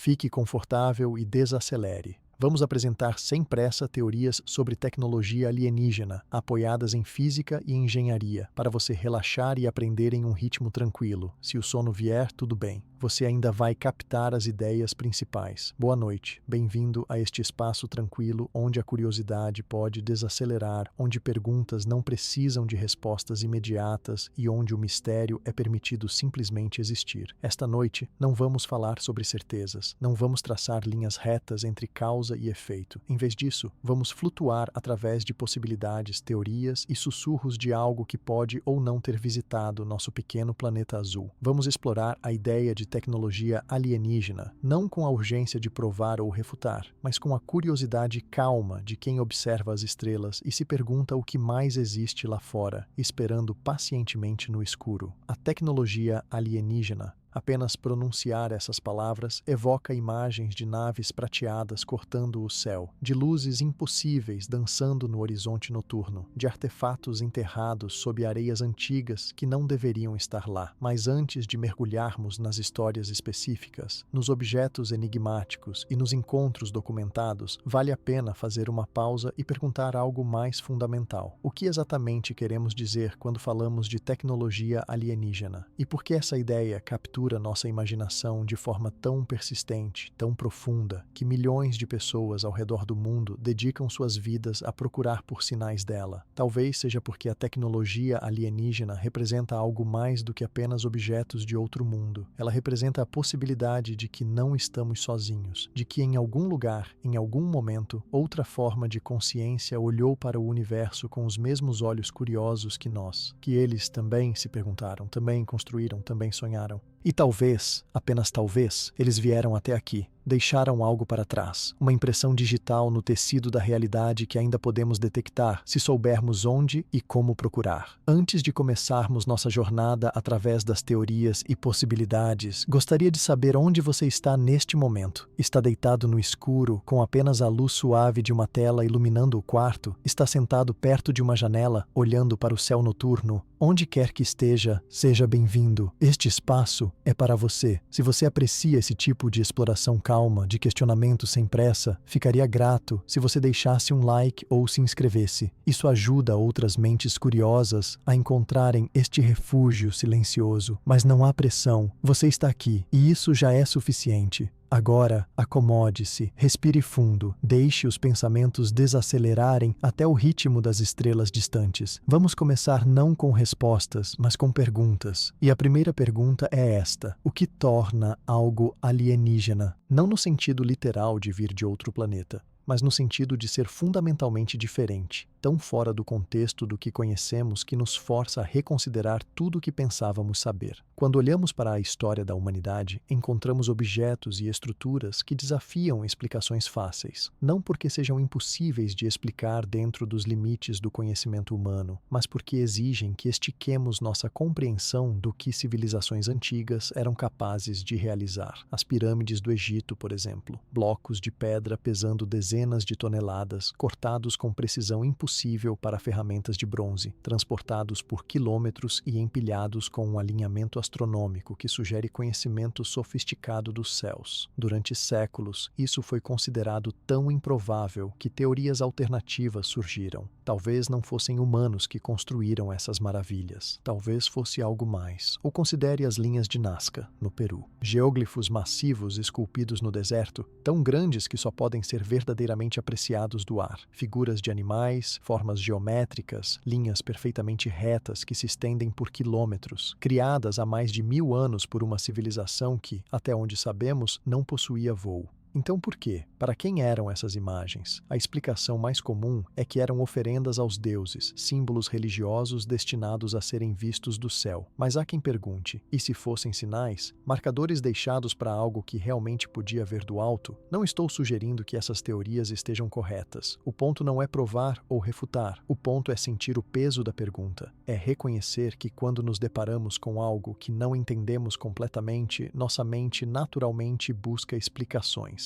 Fique confortável e desacelere. Vamos apresentar sem pressa teorias sobre tecnologia alienígena, apoiadas em física e engenharia, para você relaxar e aprender em um ritmo tranquilo. Se o sono vier, tudo bem. Você ainda vai captar as ideias principais. Boa noite. Bem-vindo a este espaço tranquilo onde a curiosidade pode desacelerar, onde perguntas não precisam de respostas imediatas e onde o mistério é permitido simplesmente existir. Esta noite, não vamos falar sobre certezas, não vamos traçar linhas retas entre causa e efeito. Em vez disso, vamos flutuar através de possibilidades, teorias e sussurros de algo que pode ou não ter visitado nosso pequeno planeta azul. Vamos explorar a ideia de tecnologia alienígena, não com a urgência de provar ou refutar, mas com a curiosidade calma de quem observa as estrelas e se pergunta o que mais existe lá fora, esperando pacientemente no escuro. A tecnologia alienígena. Apenas pronunciar essas palavras evoca imagens de naves prateadas cortando o céu, de luzes impossíveis dançando no horizonte noturno, de artefatos enterrados sob areias antigas que não deveriam estar lá. Mas antes de mergulharmos nas histórias específicas, nos objetos enigmáticos e nos encontros documentados, vale a pena fazer uma pausa e perguntar algo mais fundamental. O que exatamente queremos dizer quando falamos de tecnologia alienígena? E por que essa ideia captura nossa imaginação de forma tão persistente, tão profunda, que milhões de pessoas ao redor do mundo dedicam suas vidas a procurar por sinais dela? Talvez seja porque a tecnologia alienígena representa algo mais do que apenas objetos de outro mundo. Ela representa a possibilidade de que não estamos sozinhos, de que em algum lugar, em algum momento, outra forma de consciência olhou para o universo com os mesmos olhos curiosos que nós, que eles também se perguntaram, também construíram, também sonharam. E talvez, apenas talvez, eles vieram até aqui, deixaram algo para trás, uma impressão digital no tecido da realidade que ainda podemos detectar se soubermos onde e como procurar. Antes de começarmos nossa jornada através das teorias e possibilidades, gostaria de saber onde você está neste momento. Está deitado no escuro, com apenas a luz suave de uma tela iluminando o quarto? Está sentado perto de uma janela, olhando para o céu noturno? Onde quer que esteja, seja bem-vindo. Este espaço é para você. Se você aprecia esse tipo de exploração calma, de questionamento sem pressa, ficaria grato se você deixasse um like ou se inscrevesse. Isso ajuda outras mentes curiosas a encontrarem este refúgio silencioso. Mas não há pressão. Você está aqui e isso já é suficiente. Agora, acomode-se, respire fundo, deixe os pensamentos desacelerarem até o ritmo das estrelas distantes. Vamos começar não com respostas, mas com perguntas. E a primeira pergunta é esta: o que torna algo alienígena? Não no sentido literal de vir de outro planeta, mas no sentido de ser fundamentalmente diferente, tão fora do contexto do que conhecemos que nos força a reconsiderar tudo o que pensávamos saber. Quando olhamos para a história da humanidade, encontramos objetos e estruturas que desafiam explicações fáceis, não porque sejam impossíveis de explicar dentro dos limites do conhecimento humano, mas porque exigem que estiquemos nossa compreensão do que civilizações antigas eram capazes de realizar. As pirâmides do Egito, por exemplo, blocos de pedra pesando dezenas de toneladas, cortados com precisão impossível para ferramentas de bronze, transportados por quilômetros e empilhados com um alinhamento astronômico que sugere conhecimento sofisticado dos céus. Durante séculos, isso foi considerado tão improvável que teorias alternativas surgiram. Talvez não fossem humanos que construíram essas maravilhas. Talvez fosse algo mais. Ou considere as linhas de Nazca, no Peru. Geóglifos massivos esculpidos no deserto, tão grandes que só podem ser verdadeiramente apreciados do ar. Figuras de animais, formas geométricas, linhas perfeitamente retas que se estendem por quilômetros, criadas há mais de 1000 anos por uma civilização que, até onde sabemos, não possuía voo. Então por quê? Para quem eram essas imagens? A explicação mais comum é que eram oferendas aos deuses, símbolos religiosos destinados a serem vistos do céu. Mas há quem pergunte, e se fossem sinais? Marcadores deixados para algo que realmente podia ver do alto? Não estou sugerindo que essas teorias estejam corretas. O ponto não é provar ou refutar. O ponto é sentir o peso da pergunta. É reconhecer que quando nos deparamos com algo que não entendemos completamente, nossa mente naturalmente busca explicações.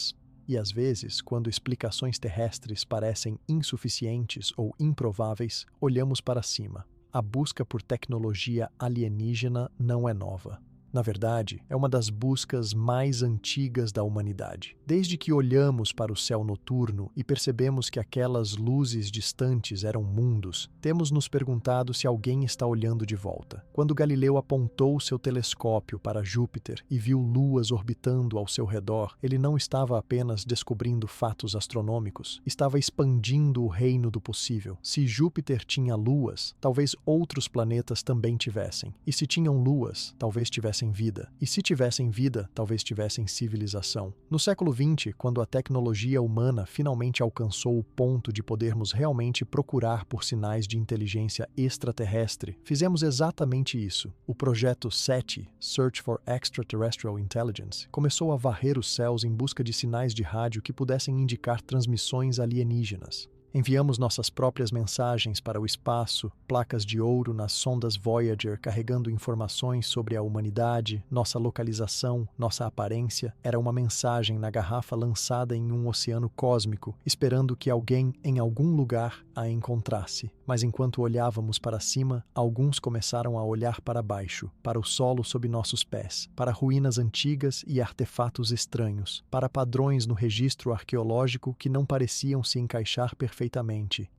E às vezes, quando explicações terrestres parecem insuficientes ou improváveis, olhamos para cima. A busca por tecnologia alienígena não é nova. Na verdade, é uma das buscas mais antigas da humanidade. Desde que olhamos para o céu noturno e percebemos que aquelas luzes distantes eram mundos, temos nos perguntado se alguém está olhando de volta. Quando Galileu apontou seu telescópio para Júpiter e viu luas orbitando ao seu redor, ele não estava apenas descobrindo fatos astronômicos, estava expandindo o reino do possível. Se Júpiter tinha luas, talvez outros planetas também tivessem. E se tinham luas, talvez tivessem vida. E se tivessem vida, talvez tivessem civilização. No século XX, quando a tecnologia humana finalmente alcançou o ponto de podermos realmente procurar por sinais de inteligência extraterrestre, fizemos exatamente isso. O projeto SETI, Search for Extraterrestrial Intelligence, começou a varrer os céus em busca de sinais de rádio que pudessem indicar transmissões alienígenas. Enviamos nossas próprias mensagens para o espaço, placas de ouro nas sondas Voyager carregando informações sobre a humanidade, nossa localização, nossa aparência. Era uma mensagem na garrafa lançada em um oceano cósmico, esperando que alguém, em algum lugar, a encontrasse. Mas enquanto olhávamos para cima, alguns começaram a olhar para baixo, para o solo sob nossos pés, para ruínas antigas e artefatos estranhos, para padrões no registro arqueológico que não pareciam se encaixar perfeitamente,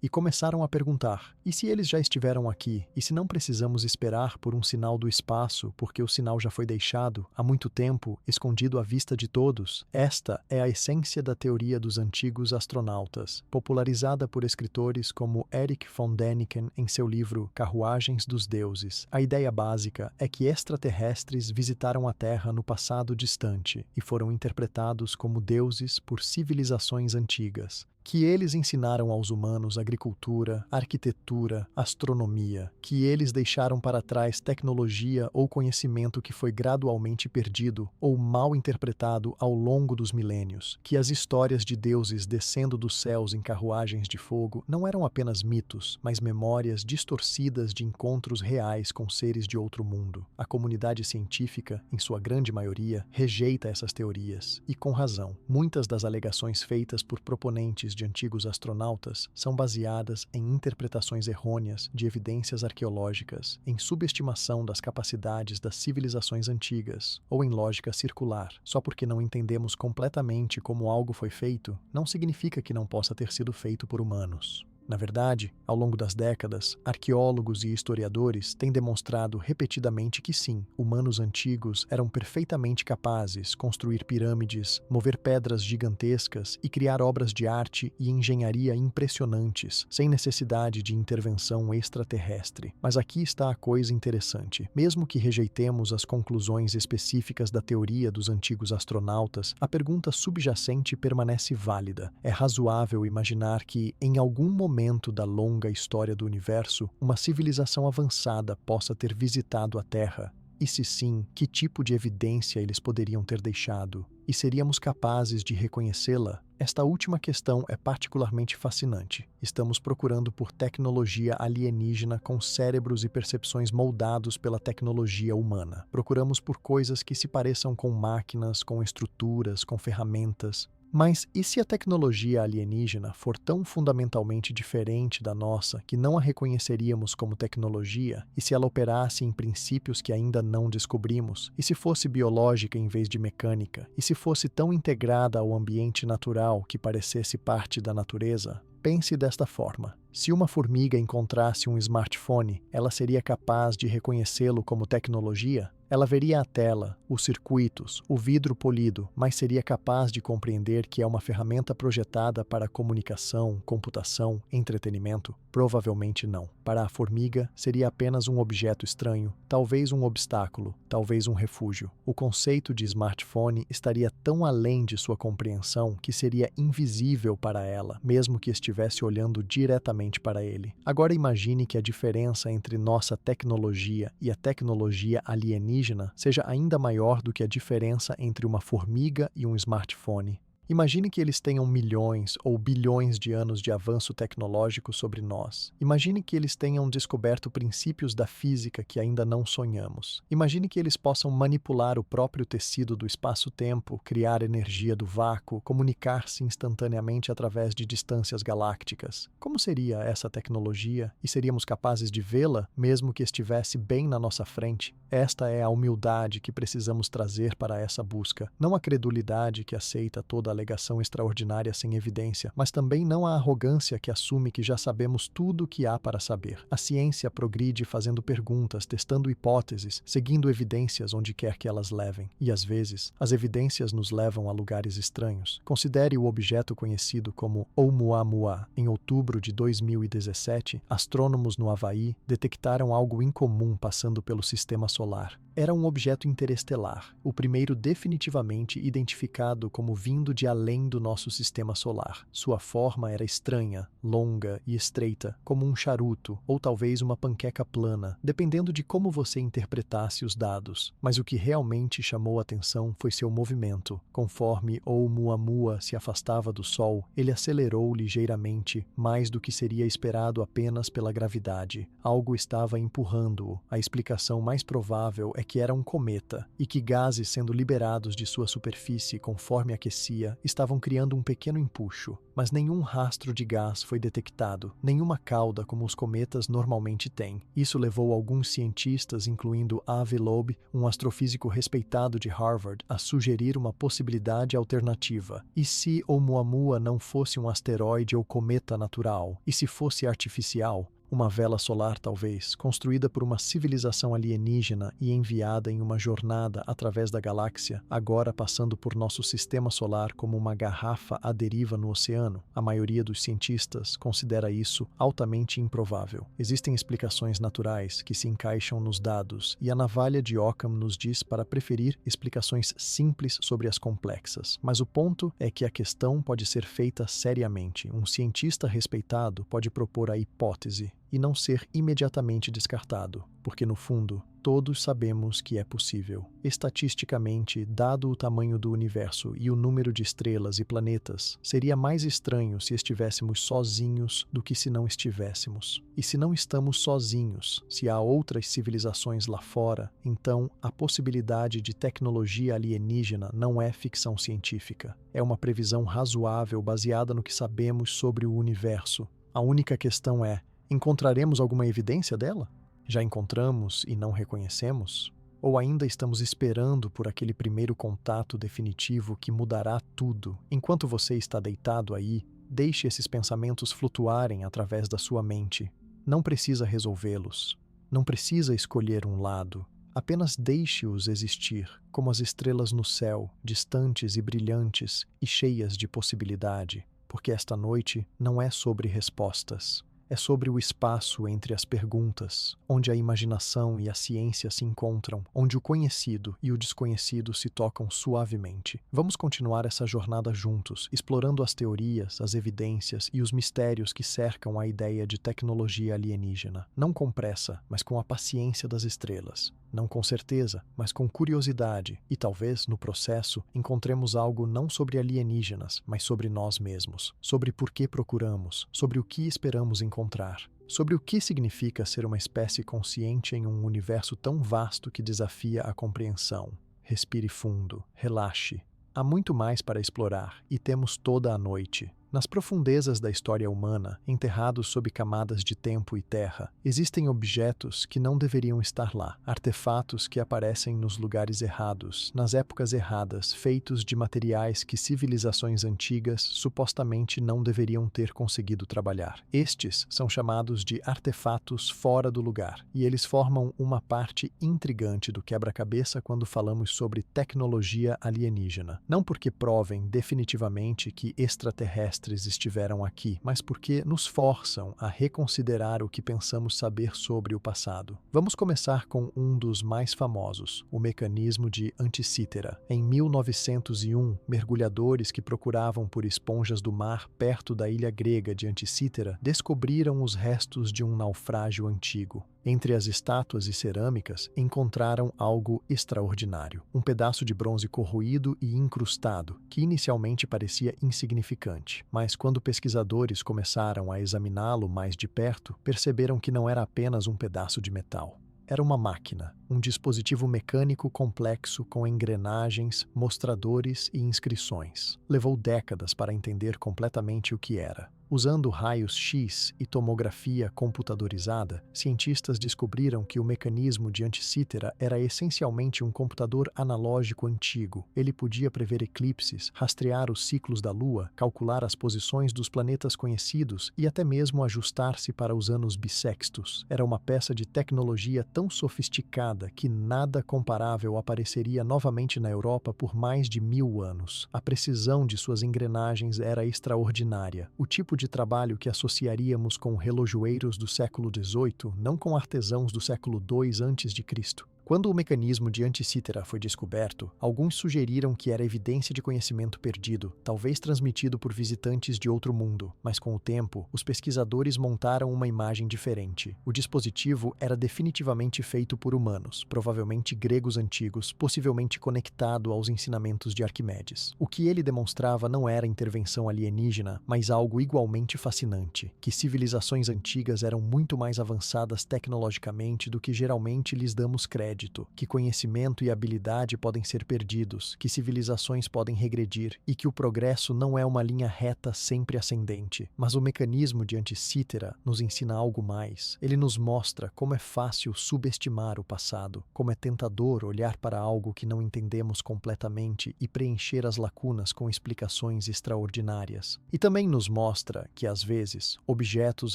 e começaram a perguntar: e se eles já estiveram aqui? E se não precisamos esperar por um sinal do espaço, porque o sinal já foi deixado há muito tempo, escondido à vista de todos? Esta é a essência da teoria dos antigos astronautas, popularizada por escritores como Erich von Däniken em seu livro Carruagens dos Deuses. A ideia básica é que extraterrestres visitaram a Terra no passado distante e foram interpretados como deuses por civilizações antigas, que eles ensinaram aos humanos agricultura, arquitetura, astronomia, que eles deixaram para trás tecnologia ou conhecimento que foi gradualmente perdido ou mal interpretado ao longo dos milênios, que as histórias de deuses descendo dos céus em carruagens de fogo não eram apenas mitos, mas memórias distorcidas de encontros reais com seres de outro mundo. A comunidade científica, em sua grande maioria, rejeita essas teorias, e com razão. Muitas das alegações feitas por proponentes de antigos astronautas são baseadas em interpretações errôneas de evidências arqueológicas, em subestimação das capacidades das civilizações antigas ou em lógica circular. Só porque não entendemos completamente como algo foi feito, não significa que não possa ter sido feito por humanos. Na verdade, ao longo das décadas, arqueólogos e historiadores têm demonstrado repetidamente que sim, humanos antigos eram perfeitamente capazes de construir pirâmides, mover pedras gigantescas e criar obras de arte e engenharia impressionantes, sem necessidade de intervenção extraterrestre. Mas aqui está a coisa interessante. Mesmo que rejeitemos as conclusões específicas da teoria dos antigos astronautas, a pergunta subjacente permanece válida. É razoável imaginar que, em algum momento da longa história do universo, uma civilização avançada possa ter visitado a Terra. E se sim, que tipo de evidência eles poderiam ter deixado? E seríamos capazes de reconhecê-la? Esta última questão é particularmente fascinante. Estamos procurando por tecnologia alienígena com cérebros e percepções moldados pela tecnologia humana. Procuramos por coisas que se pareçam com máquinas, com estruturas, com ferramentas. Mas e se a tecnologia alienígena for tão fundamentalmente diferente da nossa que não a reconheceríamos como tecnologia? E se ela operasse em princípios que ainda não descobrimos? E se fosse biológica em vez de mecânica? E se fosse tão integrada ao ambiente natural que parecesse parte da natureza? Pense desta forma. Se uma formiga encontrasse um smartphone, ela seria capaz de reconhecê-lo como tecnologia? Ela veria a tela, os circuitos, o vidro polido, mas seria capaz de compreender que é uma ferramenta projetada para comunicação, computação, entretenimento? Provavelmente não. Para a formiga, seria apenas um objeto estranho, talvez um obstáculo, talvez um refúgio. O conceito de smartphone estaria tão além de sua compreensão que seria invisível para ela, mesmo que estivesse olhando diretamente para ele. Agora imagine que a diferença entre nossa tecnologia e a tecnologia alienígena seja ainda maior do que a diferença entre uma formiga e um smartphone. Imagine que eles tenham milhões ou bilhões de anos de avanço tecnológico sobre nós. Imagine que eles tenham descoberto princípios da física que ainda não sonhamos. Imagine que eles possam manipular o próprio tecido do espaço-tempo, criar energia do vácuo, comunicar-se instantaneamente através de distâncias galácticas. Como seria essa tecnologia? E seríamos capazes de vê-la, mesmo que estivesse bem na nossa frente? Esta é a humildade que precisamos trazer para essa busca. Não a credulidade que aceita toda alegação extraordinária sem evidência, mas também não a arrogância que assume que já sabemos tudo o que há para saber. A ciência progride fazendo perguntas, testando hipóteses, seguindo evidências onde quer que elas levem. E às vezes, as evidências nos levam a lugares estranhos. Considere o objeto conhecido como Oumuamua. Em outubro de 2017, astrônomos no Havaí detectaram algo incomum passando pelo sistema solar. Era um objeto interestelar, o primeiro definitivamente identificado como vindo de além do nosso sistema solar. Sua forma era estranha, longa e estreita, como um charuto ou talvez uma panqueca plana, dependendo de como você interpretasse os dados. Mas o que realmente chamou a atenção foi seu movimento. Conforme Oumuamua se afastava do Sol, ele acelerou ligeiramente, mais do que seria esperado apenas pela gravidade. Algo estava empurrando-o. A explicação mais provável é que era um cometa e que gases sendo liberados de sua superfície conforme aquecia estavam criando um pequeno empuxo, mas nenhum rastro de gás foi detectado, nenhuma cauda como os cometas normalmente têm. Isso levou alguns cientistas, incluindo Avi Loeb, um astrofísico respeitado de Harvard, a sugerir uma possibilidade alternativa. E se Oumuamua não fosse um asteroide ou cometa natural? E se fosse artificial? Uma vela solar, talvez, construída por uma civilização alienígena e enviada em uma jornada através da galáxia, agora passando por nosso sistema solar como uma garrafa à deriva no oceano. A maioria dos cientistas considera isso altamente improvável. Existem explicações naturais que se encaixam nos dados, e a navalha de Occam nos diz para preferir explicações simples sobre as complexas. Mas o ponto é que a questão pode ser feita seriamente. Um cientista respeitado pode propor a hipótese e não ser imediatamente descartado, porque no fundo, todos sabemos que é possível. Estatisticamente, dado o tamanho do universo e o número de estrelas e planetas, seria mais estranho se estivéssemos sozinhos do que se não estivéssemos. E se não estamos sozinhos, se há outras civilizações lá fora, então a possibilidade de tecnologia alienígena não é ficção científica. É uma previsão razoável baseada no que sabemos sobre o universo. A única questão é: encontraremos alguma evidência dela? Já encontramos e não reconhecemos? Ou ainda estamos esperando por aquele primeiro contato definitivo que mudará tudo? Enquanto você está deitado aí, deixe esses pensamentos flutuarem através da sua mente. Não precisa resolvê-los. Não precisa escolher um lado. Apenas deixe-os existir, como as estrelas no céu, distantes e brilhantes e cheias de possibilidade. Porque esta noite não é sobre respostas. É sobre o espaço entre as perguntas, onde a imaginação e a ciência se encontram, onde o conhecido e o desconhecido se tocam suavemente. Vamos continuar essa jornada juntos, explorando as teorias, as evidências e os mistérios que cercam a ideia de tecnologia alienígena. Não com pressa, mas com a paciência das estrelas. Não com certeza, mas com curiosidade. E talvez, no processo, encontremos algo não sobre alienígenas, mas sobre nós mesmos. Sobre por que procuramos, sobre o que esperamos encontrar. Sobre o que significa ser uma espécie consciente em um universo tão vasto que desafia a compreensão. Respire fundo, relaxe. Há muito mais para explorar e temos toda a noite. Nas profundezas da história humana, enterrados sob camadas de tempo e terra, existem objetos que não deveriam estar lá, artefatos que aparecem nos lugares errados, nas épocas erradas, feitos de materiais que civilizações antigas supostamente não deveriam ter conseguido trabalhar. Estes são chamados de artefatos fora do lugar, e eles formam uma parte intrigante do quebra-cabeça quando falamos sobre tecnologia alienígena. Não porque provem definitivamente que extraterrestres estiveram aqui, mas porque nos forçam a reconsiderar o que pensamos saber sobre o passado. Vamos começar com um dos mais famosos, o mecanismo de Anticítera. Em 1901, mergulhadores que procuravam por esponjas do mar perto da ilha grega de Anticítera descobriram os restos de um naufrágio antigo. Entre as estátuas e cerâmicas, encontraram algo extraordinário. Um pedaço de bronze corroído e incrustado, que inicialmente parecia insignificante. Mas quando pesquisadores começaram a examiná-lo mais de perto, perceberam que não era apenas um pedaço de metal. Era uma máquina, um dispositivo mecânico complexo com engrenagens, mostradores e inscrições. Levou décadas para entender completamente o que era. Usando raios-x e tomografia computadorizada, cientistas descobriram que o mecanismo de Anticythera era essencialmente um computador analógico antigo. Ele podia prever eclipses, rastrear os ciclos da Lua, calcular as posições dos planetas conhecidos e até mesmo ajustar-se para os anos bissextos. Era uma peça de tecnologia tão sofisticada que nada comparável apareceria novamente na Europa por mais de 1000 anos. A precisão de suas engrenagens era extraordinária. O tipo de trabalho que associaríamos com relojoeiros do século XVIII, não com artesãos do século II a.C. Quando o mecanismo de Anticythera foi descoberto, alguns sugeriram que era evidência de conhecimento perdido, talvez transmitido por visitantes de outro mundo, mas com o tempo, os pesquisadores montaram uma imagem diferente. O dispositivo era definitivamente feito por humanos, provavelmente gregos antigos, possivelmente conectado aos ensinamentos de Arquimedes. O que ele demonstrava não era intervenção alienígena, mas algo igualmente fascinante, que civilizações antigas eram muito mais avançadas tecnologicamente do que geralmente lhes damos crédito, que conhecimento e habilidade podem ser perdidos, que civilizações podem regredir e que o progresso não é uma linha reta sempre ascendente. Mas o mecanismo de Anticythera nos ensina algo mais. Ele nos mostra como é fácil subestimar o passado, como é tentador olhar para algo que não entendemos completamente e preencher as lacunas com explicações extraordinárias. E também nos mostra que, às vezes, objetos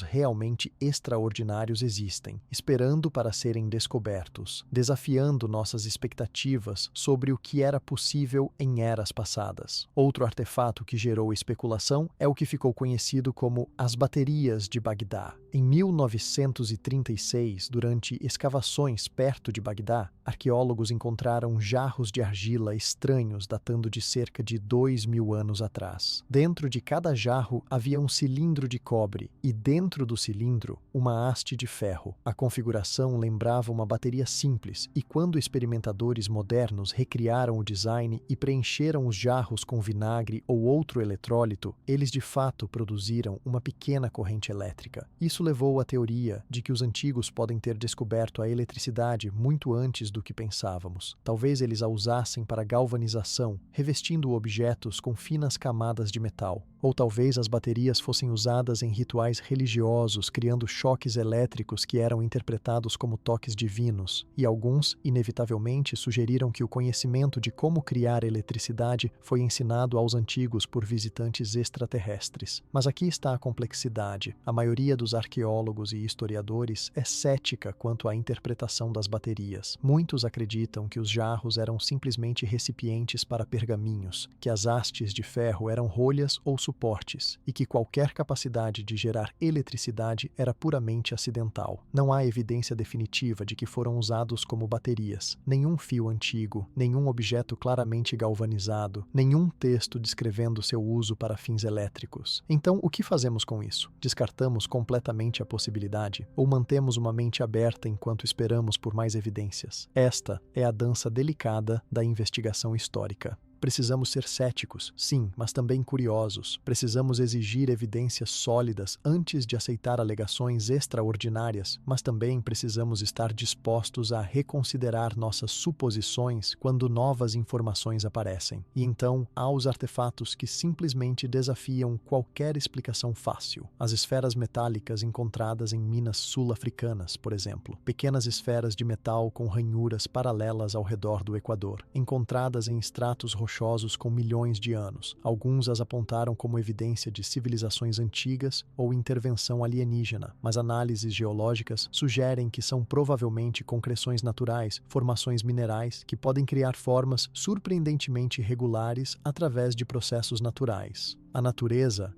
realmente extraordinários existem, esperando para serem descobertos, desafiando nossas expectativas sobre o que era possível em eras passadas. Outro artefato que gerou especulação é o que ficou conhecido como as baterias de Bagdá. Em 1936, durante escavações perto de Bagdá, arqueólogos encontraram jarros de argila estranhos datando de cerca de 2000 anos atrás. Dentro de cada jarro havia um cilindro de cobre e dentro do cilindro uma haste de ferro. A configuração lembrava uma bateria simples e quando experimentadores modernos recriaram o design e preencheram os jarros com vinagre ou outro eletrólito, eles de fato produziram uma pequena corrente elétrica. Isso levou à teoria de que os antigos podem ter descoberto a eletricidade muito antes do que pensávamos. Talvez eles a usassem para galvanização, revestindo objetos com finas camadas de metal. Ou talvez as baterias fossem usadas em rituais religiosos, criando choques elétricos que eram interpretados como toques divinos, e alguns, inevitavelmente, sugeriram que o conhecimento de como criar eletricidade foi ensinado aos antigos por visitantes extraterrestres. Mas aqui está a complexidade. A maioria dos arqueólogos e historiadores é cética quanto à interpretação das baterias. Muitos acreditam que os jarros eram simplesmente recipientes para pergaminhos, que as hastes de ferro eram rolhas ou suportes, e que qualquer capacidade de gerar eletricidade era puramente acidental. Não há evidência definitiva de que foram usados como baterias, nenhum fio antigo, nenhum objeto claramente galvanizado, nenhum texto descrevendo seu uso para fins elétricos. Então, o que fazemos com isso? Descartamos completamente a possibilidade ou mantemos uma mente aberta enquanto esperamos por mais evidências? Esta é a dança delicada da investigação histórica. Precisamos ser céticos, sim, mas também curiosos. Precisamos exigir evidências sólidas antes de aceitar alegações extraordinárias, mas também precisamos estar dispostos a reconsiderar nossas suposições quando novas informações aparecem. E então, há os artefatos que simplesmente desafiam qualquer explicação fácil. As esferas metálicas encontradas em minas sul-africanas, por exemplo. Pequenas esferas de metal com ranhuras paralelas ao redor do Equador, encontradas em estratos rochosos com milhões de anos. Alguns as apontaram como evidência de civilizações antigas ou intervenção alienígena, mas análises geológicas sugerem que são provavelmente concreções naturais, formações minerais que podem criar formas surpreendentemente regulares através de processos naturais. A natureza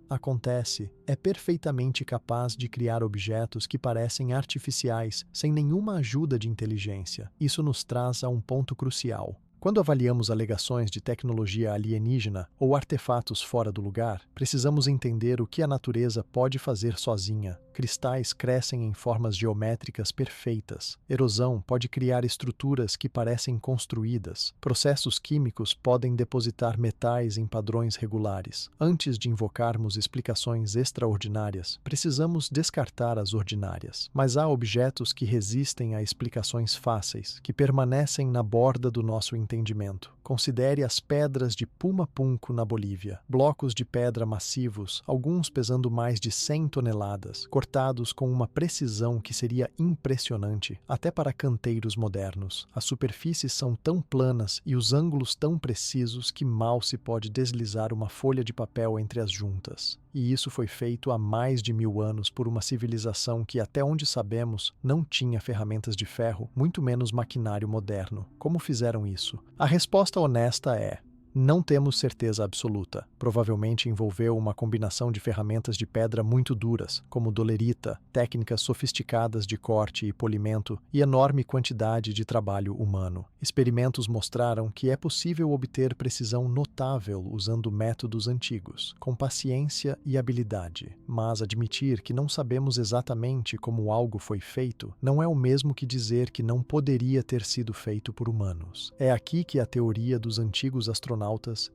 é perfeitamente capaz de criar objetos que parecem artificiais, sem nenhuma ajuda de inteligência. Isso nos traz a um ponto crucial. Quando avaliamos alegações de tecnologia alienígena ou artefatos fora do lugar, precisamos entender o que a natureza pode fazer sozinha. Cristais crescem em formas geométricas perfeitas. Erosão pode criar estruturas que parecem construídas. Processos químicos podem depositar metais em padrões regulares. Antes de invocarmos explicações extraordinárias, precisamos descartar as ordinárias. Mas há objetos que resistem a explicações fáceis, que permanecem na borda do nosso entendimento. Considere as pedras de Pumapunku na Bolívia. Blocos de pedra massivos, alguns pesando mais de 100 toneladas, cortados com uma precisão que seria impressionante, até para canteiros modernos. As superfícies são tão planas e os ângulos tão precisos que mal se pode deslizar uma folha de papel entre as juntas. E isso foi feito há mais de 1000 anos por uma civilização que, até onde sabemos, não tinha ferramentas de ferro, muito menos maquinário moderno. Como fizeram isso? A resposta honesta é: não temos certeza absoluta. Provavelmente envolveu uma combinação de ferramentas de pedra muito duras, como dolerita, técnicas sofisticadas de corte e polimento e enorme quantidade de trabalho humano. Experimentos mostraram que é possível obter precisão notável usando métodos antigos, com paciência e habilidade. Mas admitir que não sabemos exatamente como algo foi feito não é o mesmo que dizer que não poderia ter sido feito por humanos. É aqui que a teoria dos antigos astronautas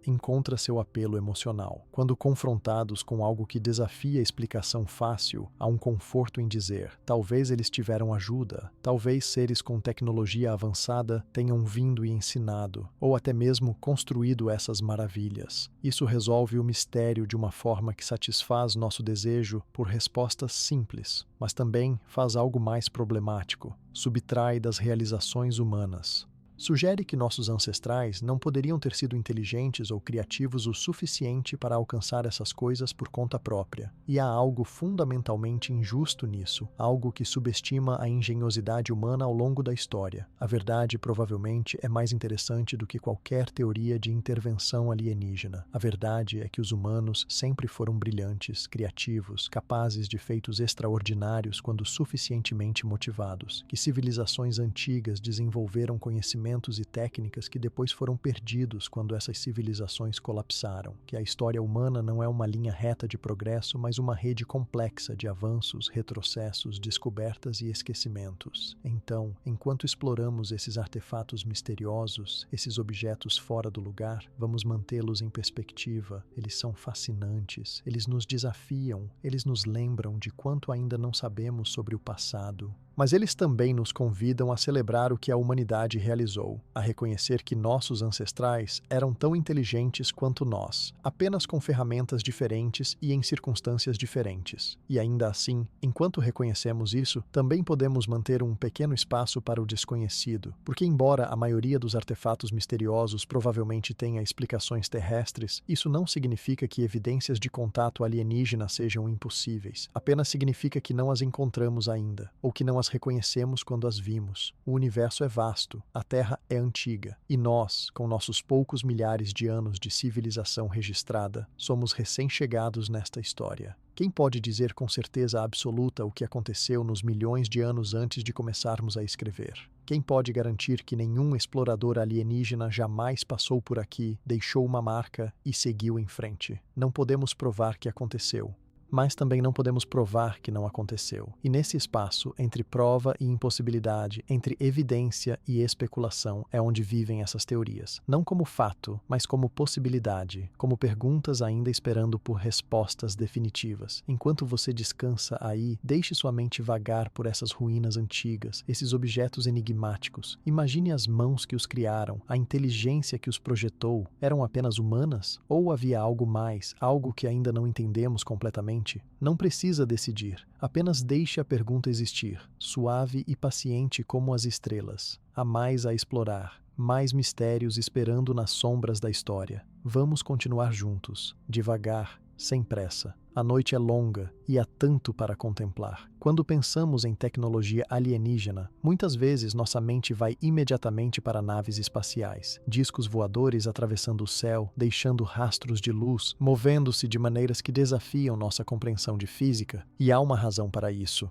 encontra seu apelo emocional. Quando confrontados com algo que desafia a explicação fácil, há um conforto em dizer: talvez eles tiveram ajuda, talvez seres com tecnologia avançada tenham vindo e ensinado, ou até mesmo construído essas maravilhas. Isso resolve o mistério de uma forma que satisfaz nosso desejo por respostas simples, mas também faz algo mais problemático: subtrai das realizações humanas. Sugere que nossos ancestrais não poderiam ter sido inteligentes ou criativos o suficiente para alcançar essas coisas por conta própria. E há algo fundamentalmente injusto nisso, algo que subestima a engenhosidade humana ao longo da história. A verdade provavelmente é mais interessante do que qualquer teoria de intervenção alienígena. A verdade é que os humanos sempre foram brilhantes, criativos, capazes de feitos extraordinários quando suficientemente motivados, que civilizações antigas desenvolveram conhecimento e técnicas que depois foram perdidos quando essas civilizações colapsaram, que a história humana não é uma linha reta de progresso, mas uma rede complexa de avanços, retrocessos, descobertas e esquecimentos. Então, enquanto exploramos esses artefatos misteriosos, esses objetos fora do lugar, vamos mantê-los em perspectiva. Eles são fascinantes, eles nos desafiam, eles nos lembram de quanto ainda não sabemos sobre o passado. Mas eles também nos convidam a celebrar o que a humanidade realizou, a reconhecer que nossos ancestrais eram tão inteligentes quanto nós, apenas com ferramentas diferentes e em circunstâncias diferentes. E ainda assim, enquanto reconhecemos isso, também podemos manter um pequeno espaço para o desconhecido, porque embora a maioria dos artefatos misteriosos provavelmente tenha explicações terrestres, isso não significa que evidências de contato alienígena sejam impossíveis, apenas significa que não as encontramos ainda, ou que não as reconhecemos quando as vimos. O universo é vasto, a Terra é antiga, e nós, com nossos poucos milhares de anos de civilização registrada, somos recém-chegados nesta história. Quem pode dizer com certeza absoluta o que aconteceu nos milhões de anos antes de começarmos a escrever? Quem pode garantir que nenhum explorador alienígena jamais passou por aqui, deixou uma marca e seguiu em frente? Não podemos provar que aconteceu, mas também não podemos provar que não aconteceu. E nesse espaço, entre prova e impossibilidade, entre evidência e especulação, é onde vivem essas teorias. Não como fato, mas como possibilidade, como perguntas ainda esperando por respostas definitivas. Enquanto você descansa aí, deixe sua mente vagar por essas ruínas antigas, esses objetos enigmáticos. Imagine as mãos que os criaram, a inteligência que os projetou. Eram apenas humanas? Ou havia algo mais, algo que ainda não entendemos completamente? Não precisa decidir, apenas deixe a pergunta existir, suave e paciente como as estrelas. Há mais a explorar, mais mistérios esperando nas sombras da história. Vamos continuar juntos, devagar, sem pressa. A noite é longa e há tanto para contemplar. Quando pensamos em tecnologia alienígena, muitas vezes nossa mente vai imediatamente para naves espaciais, discos voadores atravessando o céu, deixando rastros de luz, movendo-se de maneiras que desafiam nossa compreensão de física, e há uma razão para isso.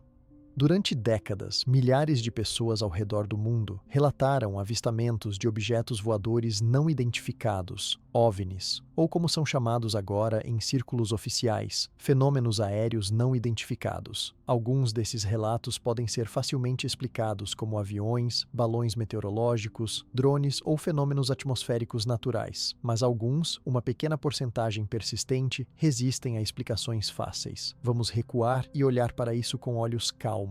Durante décadas, milhares de pessoas ao redor do mundo relataram avistamentos de objetos voadores não identificados, OVNIs, ou como são chamados agora em círculos oficiais, fenômenos aéreos não identificados. Alguns desses relatos podem ser facilmente explicados como aviões, balões meteorológicos, drones ou fenômenos atmosféricos naturais, mas alguns, uma pequena porcentagem persistente, resistem a explicações fáceis. Vamos recuar e olhar para isso com olhos calmos.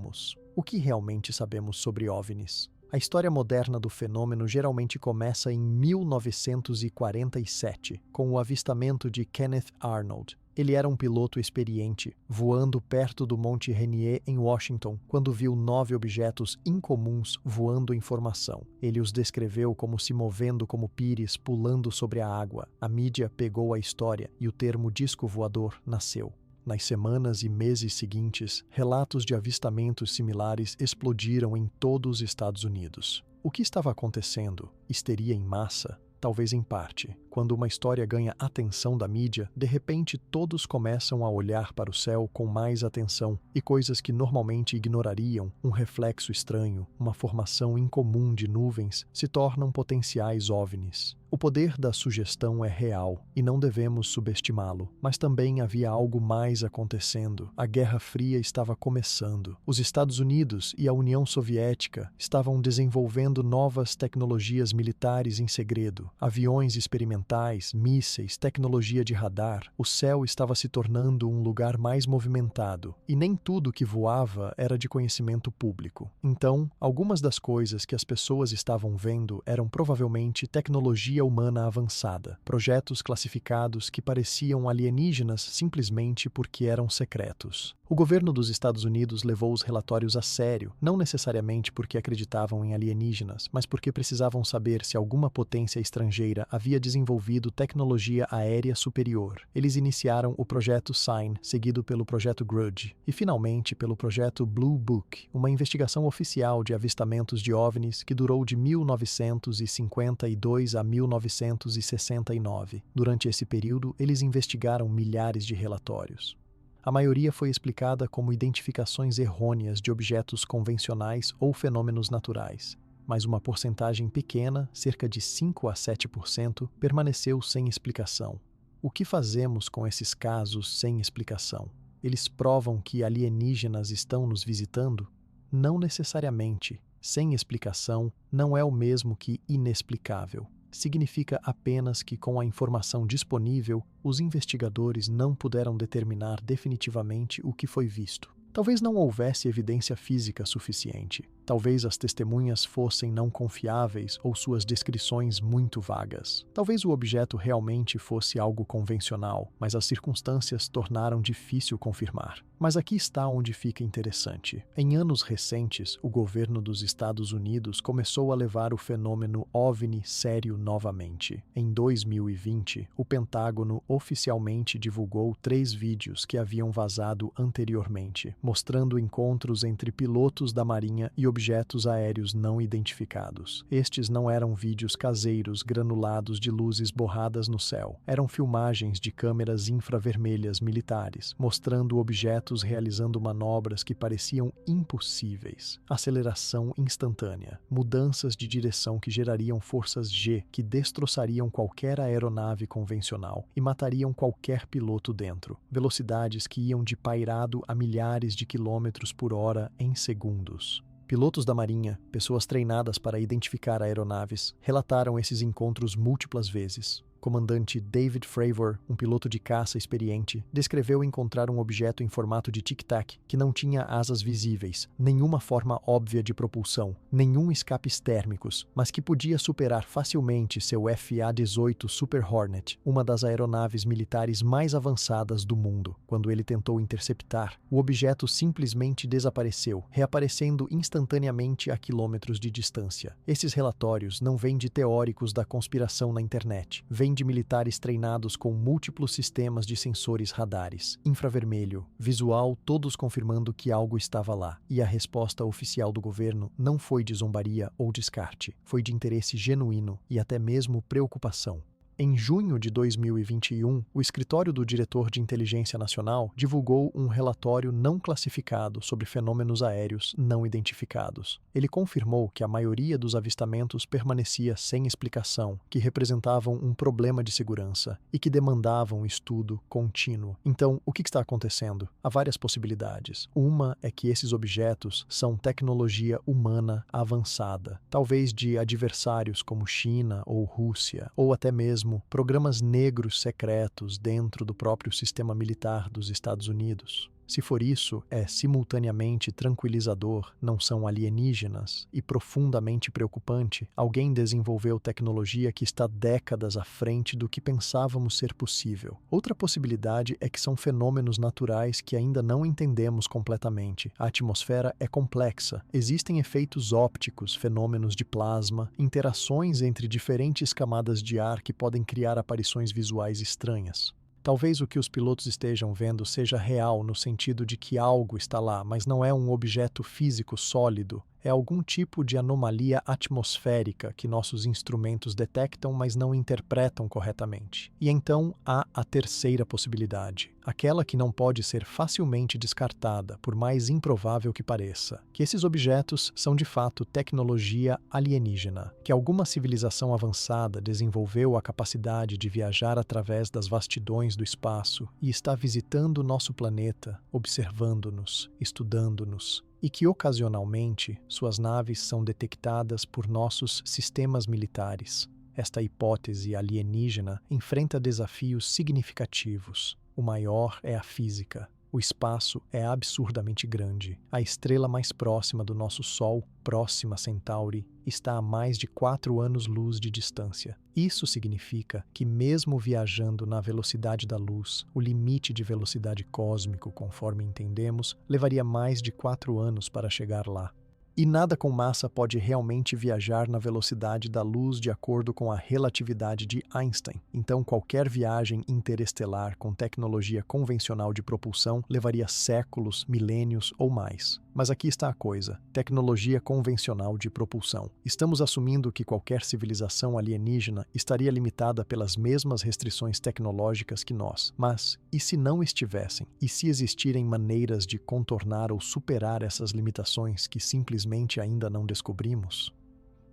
O que realmente sabemos sobre OVNIs? A história moderna do fenômeno geralmente começa em 1947, com o avistamento de Kenneth Arnold. Ele era um piloto experiente, voando perto do Monte Rainier, em Washington, quando viu 9 objetos incomuns voando em formação. Ele os descreveu como se movendo como pires pulando sobre a água. A mídia pegou a história e o termo disco voador nasceu. Nas semanas e meses seguintes, relatos de avistamentos similares explodiram em todos os Estados Unidos. O que estava acontecendo? Histeria em massa? Talvez em parte. Quando uma história ganha atenção da mídia, de repente todos começam a olhar para o céu com mais atenção e coisas que normalmente ignorariam, um reflexo estranho, uma formação incomum de nuvens, se tornam potenciais OVNIs. O poder da sugestão é real e não devemos subestimá-lo, mas também havia algo mais acontecendo. A Guerra Fria estava começando. Os Estados Unidos e a União Soviética estavam desenvolvendo novas tecnologias militares em segredo, aviões experimentais, mísseis, tecnologia de radar. O céu estava se tornando um lugar mais movimentado e nem tudo que voava era de conhecimento público. Então, algumas das coisas que as pessoas estavam vendo eram provavelmente tecnologia humana avançada, projetos classificados que pareciam alienígenas simplesmente porque eram secretos. O governo dos Estados Unidos levou os relatórios a sério, não necessariamente porque acreditavam em alienígenas, mas porque precisavam saber se alguma potência estrangeira havia desenvolvido tecnologia aérea superior. Eles iniciaram o projeto Sign, seguido pelo projeto Grudge, e finalmente pelo projeto Blue Book, uma investigação oficial de avistamentos de OVNIs que durou de 1952 a 1969. Durante esse período, eles investigaram milhares de relatórios. A maioria foi explicada como identificações errôneas de objetos convencionais ou fenômenos naturais, mas uma porcentagem pequena, cerca de 5 a 7%, permaneceu sem explicação. O que fazemos com esses casos sem explicação? Eles provam que alienígenas estão nos visitando? Não necessariamente. Sem explicação não é o mesmo que inexplicável. Significa apenas que, com a informação disponível, os investigadores não puderam determinar definitivamente o que foi visto. Talvez não houvesse evidência física suficiente. Talvez as testemunhas fossem não confiáveis ou suas descrições muito vagas. Talvez o objeto realmente fosse algo convencional, mas as circunstâncias tornaram difícil confirmar. Mas aqui está onde fica interessante. Em anos recentes, o governo dos Estados Unidos começou a levar o fenômeno OVNI sério novamente. Em 2020, o Pentágono oficialmente divulgou 3 vídeos que haviam vazado anteriormente, mostrando encontros entre pilotos da Marinha e objetos aéreos não identificados. Estes não eram vídeos caseiros granulados de luzes borradas no céu. Eram filmagens de câmeras infravermelhas militares, mostrando objetos realizando manobras que pareciam impossíveis. Aceleração instantânea, mudanças de direção que gerariam forças G que destroçariam qualquer aeronave convencional e matariam qualquer piloto dentro. Velocidades que iam de pairado a milhares de quilômetros por hora em segundos. Pilotos da Marinha, pessoas treinadas para identificar aeronaves, relataram esses encontros múltiplas vezes. Comandante David Fravor, um piloto de caça experiente, descreveu encontrar um objeto em formato de tic-tac que não tinha asas visíveis, nenhuma forma óbvia de propulsão, nenhum escapes térmicos, mas que podia superar facilmente seu FA-18 Super Hornet, uma das aeronaves militares mais avançadas do mundo. Quando ele tentou interceptar, o objeto simplesmente desapareceu, reaparecendo instantaneamente a quilômetros de distância. Esses relatórios não vêm de teóricos da conspiração na internet, vêm de militares treinados com múltiplos sistemas de sensores radares, infravermelho, visual, todos confirmando que algo estava lá. E a resposta oficial do governo não foi de zombaria ou descarte, foi de interesse genuíno e até mesmo preocupação. Em junho de 2021, o Escritório do Diretor de Inteligência Nacional divulgou um relatório não classificado sobre fenômenos aéreos não identificados. Ele confirmou que a maioria dos avistamentos permanecia sem explicação, que representavam um problema de segurança e que demandavam estudo contínuo. Então, o que está acontecendo? Há várias possibilidades. Uma é que esses objetos são tecnologia humana avançada, talvez de adversários como China ou Rússia, ou até mesmo programas negros secretos dentro do próprio sistema militar dos Estados Unidos. Se for isso, é simultaneamente tranquilizador, não são alienígenas, e profundamente preocupante, alguém desenvolveu tecnologia que está décadas à frente do que pensávamos ser possível. Outra possibilidade é que são fenômenos naturais que ainda não entendemos completamente. A atmosfera é complexa, existem efeitos ópticos, fenômenos de plasma, interações entre diferentes camadas de ar que podem criar aparições visuais estranhas. Talvez o que os pilotos estejam vendo seja real no sentido de que algo está lá, mas não é um objeto físico sólido. É algum tipo de anomalia atmosférica que nossos instrumentos detectam, mas não interpretam corretamente. E então há a terceira possibilidade, aquela que não pode ser facilmente descartada, por mais improvável que pareça, que esses objetos são de fato tecnologia alienígena, que alguma civilização avançada desenvolveu a capacidade de viajar através das vastidões do espaço e está visitando nosso planeta, observando-nos, estudando-nos, e que ocasionalmente suas naves são detectadas por nossos sistemas militares. Esta hipótese alienígena enfrenta desafios significativos. O maior é a física. O espaço é absurdamente grande. A estrela mais próxima do nosso Sol, Próxima Centauri, está a mais de 4 anos-luz de distância. Isso significa que, mesmo viajando na velocidade da luz, o limite de velocidade cósmico, conforme entendemos, levaria mais de 4 anos para chegar lá. E nada com massa pode realmente viajar na velocidade da luz de acordo com a relatividade de Einstein. Então, qualquer viagem interestelar com tecnologia convencional de propulsão levaria séculos, milênios ou mais. Mas aqui está a coisa: tecnologia convencional de propulsão. Estamos assumindo que qualquer civilização alienígena estaria limitada pelas mesmas restrições tecnológicas que nós. Mas, e se não estivessem? E se existirem maneiras de contornar ou superar essas limitações que simplesmente ainda não descobrimos?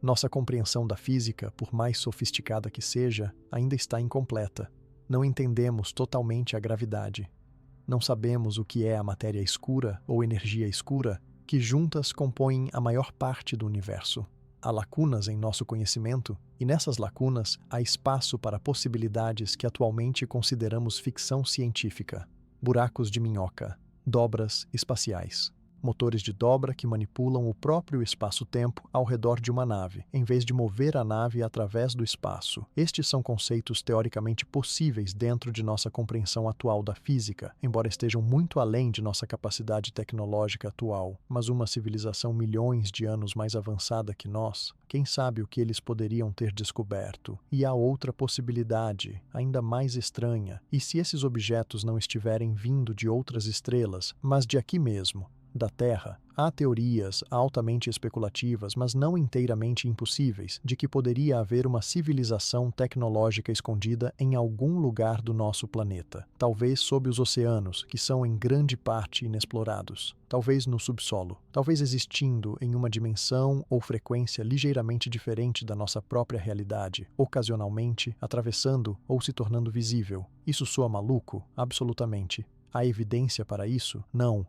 Nossa compreensão da física, por mais sofisticada que seja, ainda está incompleta. Não entendemos totalmente a gravidade. Não sabemos o que é a matéria escura ou energia escura, que juntas compõem a maior parte do universo. Há lacunas em nosso conhecimento, e nessas lacunas há espaço para possibilidades que atualmente consideramos ficção científica. Buracos de minhoca, dobras espaciais. Motores de dobra que manipulam o próprio espaço-tempo ao redor de uma nave, em vez de mover a nave através do espaço. Estes são conceitos teoricamente possíveis dentro de nossa compreensão atual da física, embora estejam muito além de nossa capacidade tecnológica atual. Mas uma civilização milhões de anos mais avançada que nós, quem sabe o que eles poderiam ter descoberto? E há outra possibilidade, ainda mais estranha. E se esses objetos não estiverem vindo de outras estrelas, mas de aqui mesmo, da Terra? Há teorias altamente especulativas, mas não inteiramente impossíveis, de que poderia haver uma civilização tecnológica escondida em algum lugar do nosso planeta. Talvez sob os oceanos, que são em grande parte inexplorados. Talvez no subsolo. Talvez existindo em uma dimensão ou frequência ligeiramente diferente da nossa própria realidade, ocasionalmente atravessando ou se tornando visível. Isso soa maluco? Absolutamente. Há evidência para isso? Não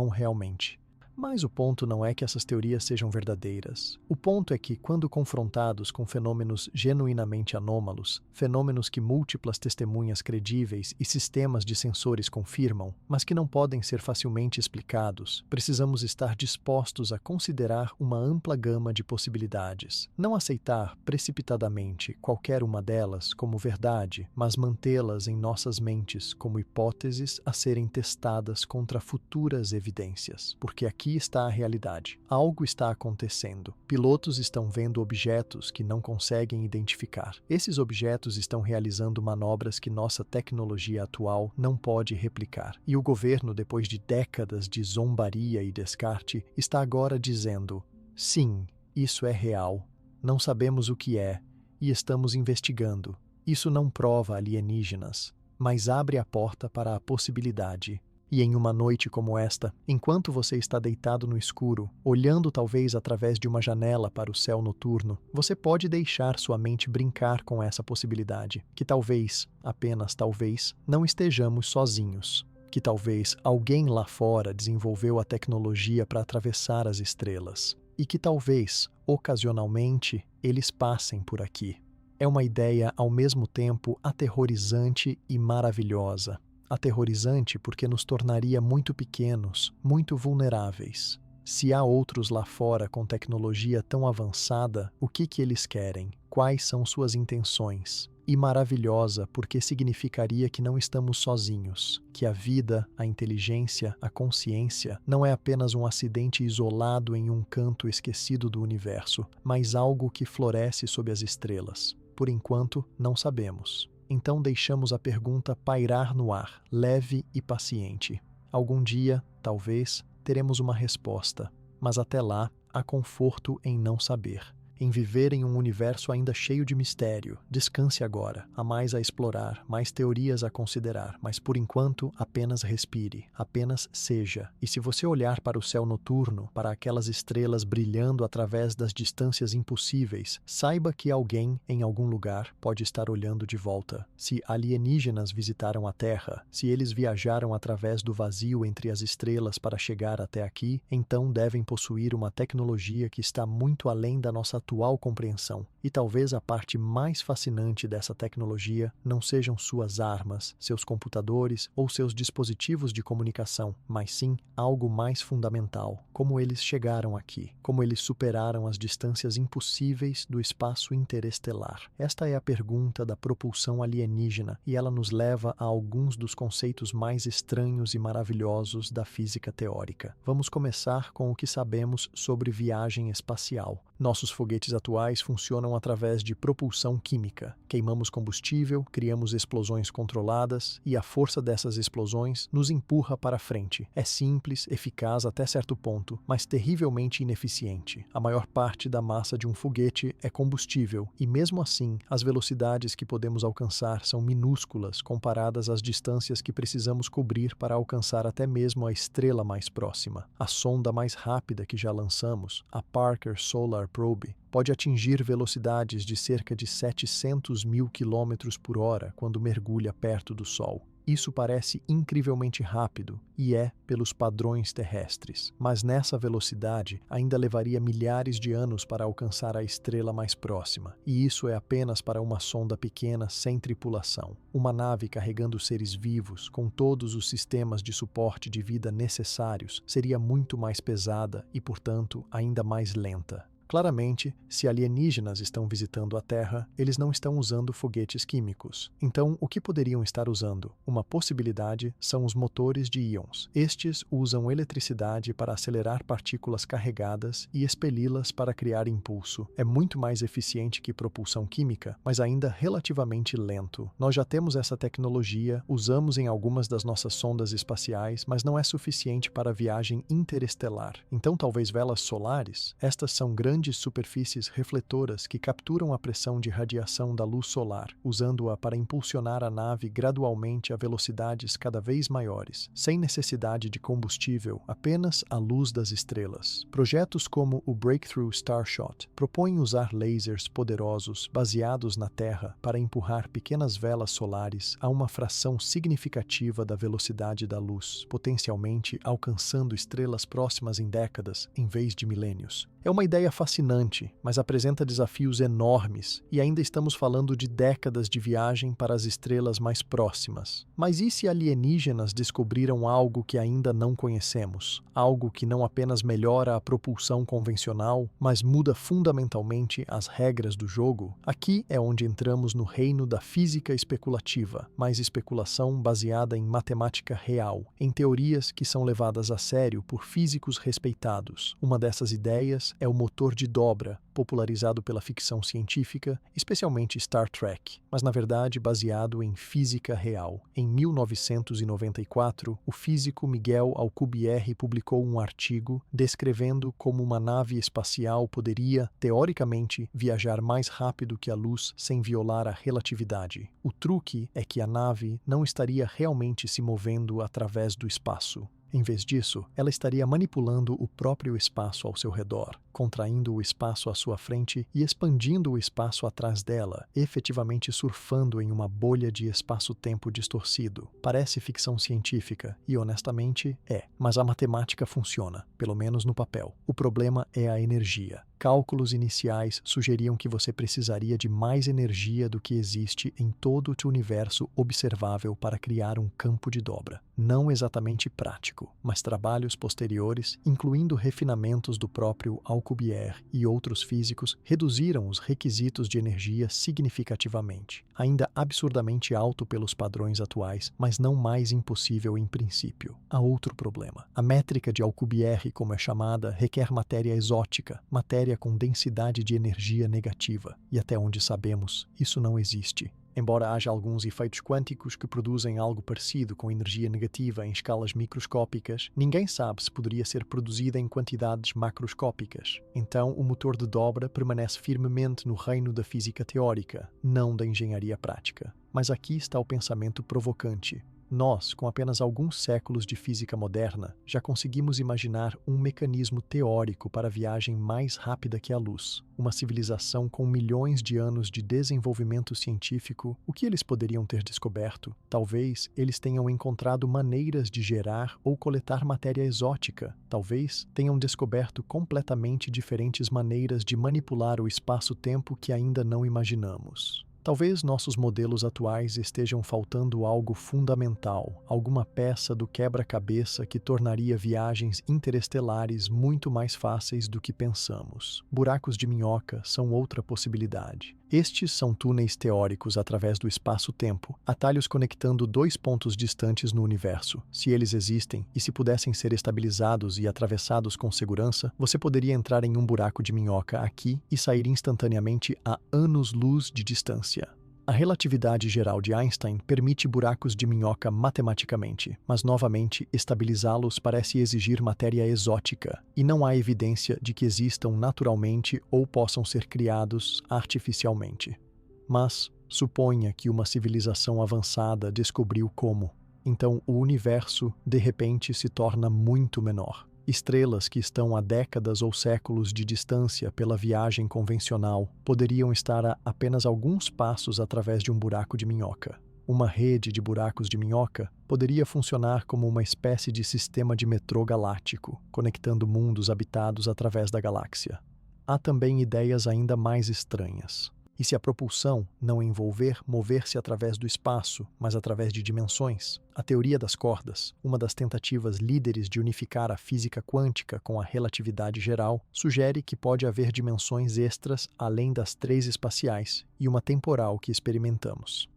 realmente. Mas o ponto não é que essas teorias sejam verdadeiras. O ponto é que, quando confrontados com fenômenos genuinamente anômalos, fenômenos que múltiplas testemunhas credíveis e sistemas de sensores confirmam, mas que não podem ser facilmente explicados, precisamos estar dispostos a considerar uma ampla gama de possibilidades. Não aceitar precipitadamente qualquer uma delas como verdade, mas mantê-las em nossas mentes como hipóteses a serem testadas contra futuras evidências. Porque aqui está a realidade. Algo está acontecendo. Pilotos estão vendo objetos que não conseguem identificar. Esses objetos estão realizando manobras que nossa tecnologia atual não pode replicar. E o governo, depois de décadas de zombaria e descarte, está agora dizendo: sim, isso é real. Não sabemos o que é e estamos investigando. Isso não prova alienígenas, mas abre a porta para a possibilidade. E em uma noite como esta, enquanto você está deitado no escuro, olhando talvez através de uma janela para o céu noturno, você pode deixar sua mente brincar com essa possibilidade, que talvez, apenas talvez, não estejamos sozinhos. Que talvez alguém lá fora desenvolveu a tecnologia para atravessar as estrelas. E que talvez, ocasionalmente, eles passem por aqui. É uma ideia ao mesmo tempo aterrorizante e maravilhosa. Aterrorizante porque nos tornaria muito pequenos, muito vulneráveis. Se há outros lá fora com tecnologia tão avançada, o que eles querem? Quais são suas intenções? E maravilhosa porque significaria que não estamos sozinhos, que a vida, a inteligência, a consciência não é apenas um acidente isolado em um canto esquecido do universo, mas algo que floresce sob as estrelas. Por enquanto, não sabemos. Então deixamos a pergunta pairar no ar, leve e paciente. Algum dia, talvez, teremos uma resposta, mas até lá, há conforto em não saber. Em viver em um universo ainda cheio de mistério. Descanse agora. Há mais a explorar, mais teorias a considerar, mas por enquanto apenas respire, apenas seja. E se você olhar para o céu noturno, para aquelas estrelas brilhando através das distâncias impossíveis, saiba que alguém, em algum lugar, pode estar olhando de volta. Se alienígenas visitaram a Terra, se eles viajaram através do vazio entre as estrelas para chegar até aqui, então devem possuir uma tecnologia que está muito além da nossa atual compreensão. E talvez a parte mais fascinante dessa tecnologia não sejam suas armas, seus computadores ou seus dispositivos de comunicação, mas sim algo mais fundamental: como eles chegaram aqui, como eles superaram as distâncias impossíveis do espaço interestelar. Esta é a pergunta da propulsão alienígena e ela nos leva a alguns dos conceitos mais estranhos e maravilhosos da física teórica. Vamos começar com o que sabemos sobre viagem espacial. Nossos foguetes atuais funcionam através de propulsão química. Queimamos combustível, criamos explosões controladas e a força dessas explosões nos empurra para frente. É simples, eficaz até certo ponto, mas terrivelmente ineficiente. A maior parte da massa de um foguete é combustível e, mesmo assim, as velocidades que podemos alcançar são minúsculas comparadas às distâncias que precisamos cobrir para alcançar até mesmo a estrela mais próxima. A sonda mais rápida que já lançamos, a Parker Solar Probe, pode atingir velocidades de cerca de 700 mil quilômetros por hora quando mergulha perto do Sol. Isso parece incrivelmente rápido e é pelos padrões terrestres, mas nessa velocidade ainda levaria milhares de anos para alcançar a estrela mais próxima, e isso é apenas para uma sonda pequena sem tripulação. Uma nave carregando seres vivos, com todos os sistemas de suporte de vida necessários, seria muito mais pesada e, portanto, ainda mais lenta. Claramente, se alienígenas estão visitando a Terra, eles não estão usando foguetes químicos. Então, o que poderiam estar usando? Uma possibilidade são os motores de íons. Estes usam eletricidade para acelerar partículas carregadas e expeli-las para criar impulso. É muito mais eficiente que propulsão química, mas ainda relativamente lento. Nós já temos essa tecnologia, usamos em algumas das nossas sondas espaciais, mas não é suficiente para a viagem interestelar. Então, talvez velas solares? Estas são grandes superfícies refletoras que capturam a pressão de radiação da luz solar, usando-a para impulsionar a nave gradualmente a velocidades cada vez maiores, sem necessidade de combustível, apenas a luz das estrelas. Projetos como o Breakthrough Starshot propõem usar lasers poderosos baseados na Terra para empurrar pequenas velas solares a uma fração significativa da velocidade da luz, potencialmente alcançando estrelas próximas em décadas em vez de milênios. É uma ideia fascinante, mas apresenta desafios enormes, e ainda estamos falando de décadas de viagem para as estrelas mais próximas. Mas e se alienígenas descobriram algo que ainda não conhecemos? Algo que não apenas melhora a propulsão convencional, mas muda fundamentalmente as regras do jogo? Aqui é onde entramos no reino da física especulativa, mas especulação baseada em matemática real, em teorias que são levadas a sério por físicos respeitados. Uma dessas ideias é o motor de dobra, popularizado pela ficção científica, especialmente Star Trek, mas na verdade baseado em física real. Em 1994, o físico Miguel Alcubierre publicou um artigo descrevendo como uma nave espacial poderia, teoricamente, viajar mais rápido que a luz sem violar a relatividade. O truque é que a nave não estaria realmente se movendo através do espaço. Em vez disso, ela estaria manipulando o próprio espaço ao seu redor, contraindo o espaço à sua frente e expandindo o espaço atrás dela, efetivamente surfando em uma bolha de espaço-tempo distorcido. Parece ficção científica, e honestamente é, mas a matemática funciona, pelo menos no papel. O problema é a energia. Cálculos iniciais sugeriam que você precisaria de mais energia do que existe em todo o universo observável para criar um campo de dobra. Não exatamente prático, mas trabalhos posteriores, incluindo refinamentos do próprio Alcubierre e outros físicos, reduziram os requisitos de energia significativamente. Ainda absurdamente alto pelos padrões atuais, mas não mais impossível em princípio. Há outro problema. A métrica de Alcubierre, como é chamada, requer matéria exótica, matéria com densidade de energia negativa, e até onde sabemos, isso não existe. Embora haja alguns efeitos quânticos que produzem algo parecido com energia negativa em escalas microscópicas, ninguém sabe se poderia ser produzida em quantidades macroscópicas. Então, o motor de dobra permanece firmemente no reino da física teórica, não da engenharia prática. Mas aqui está o pensamento provocante. Nós, com apenas alguns séculos de física moderna, já conseguimos imaginar um mecanismo teórico para a viagem mais rápida que a luz. Uma civilização com milhões de anos de desenvolvimento científico, o que eles poderiam ter descoberto? Talvez eles tenham encontrado maneiras de gerar ou coletar matéria exótica. Talvez tenham descoberto completamente diferentes maneiras de manipular o espaço-tempo que ainda não imaginamos. Talvez nossos modelos atuais estejam faltando algo fundamental, alguma peça do quebra-cabeça que tornaria viagens interestelares muito mais fáceis do que pensamos. Buracos de minhoca são outra possibilidade. Estes são túneis teóricos através do espaço-tempo, atalhos conectando dois pontos distantes no universo. Se eles existem e se pudessem ser estabilizados e atravessados com segurança, você poderia entrar em um buraco de minhoca aqui e sair instantaneamente a anos-luz de distância. A relatividade geral de Einstein permite buracos de minhoca matematicamente, mas novamente estabilizá-los parece exigir matéria exótica, e não há evidência de que existam naturalmente ou possam ser criados artificialmente. Mas suponha que uma civilização avançada descobriu como. Então o universo, de repente, se torna muito menor. Estrelas que estão a décadas ou séculos de distância pela viagem convencional poderiam estar a apenas alguns passos através de um buraco de minhoca. Uma rede de buracos de minhoca poderia funcionar como uma espécie de sistema de metrô galáctico, conectando mundos habitados através da galáxia. Há também ideias ainda mais estranhas. E se a propulsão não envolver mover-se através do espaço, mas através de dimensões? A teoria das cordas, uma das tentativas líderes de unificar a física quântica com a relatividade geral, sugere que pode haver dimensões extras além das 3 espaciais e uma temporal que experimentamos.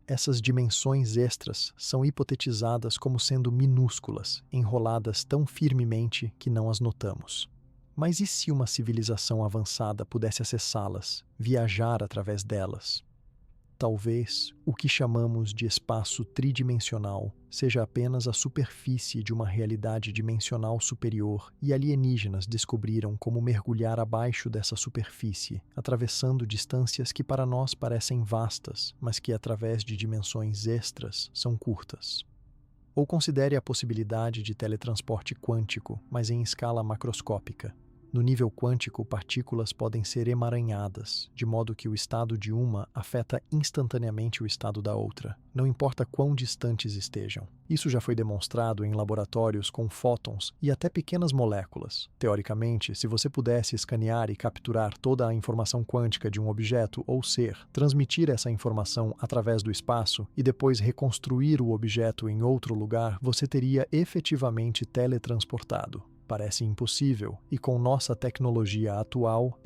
Essas dimensões extras são hipotetizadas como sendo minúsculas, enroladas tão firmemente que não as notamos. Mas e se uma civilização avançada pudesse acessá-las, viajar através delas? Talvez o que chamamos de espaço tridimensional seja apenas a superfície de uma realidade dimensional superior e alienígenas descobriram como mergulhar abaixo dessa superfície, atravessando distâncias que para nós parecem vastas, mas que através de dimensões extras são curtas. Ou considere a possibilidade de teletransporte quântico, mas em escala macroscópica. No nível quântico, partículas podem ser emaranhadas, de modo que o estado de uma afeta instantaneamente o estado da outra, não importa quão distantes estejam. Isso já foi demonstrado em laboratórios com fótons e até pequenas moléculas. Teoricamente, se você pudesse escanear e capturar toda a informação quântica de um objeto ou ser, transmitir essa informação através do espaço e depois reconstruir o objeto em outro lugar, você teria efetivamente teletransportado. Parece impossível, e com nossa tecnologia atual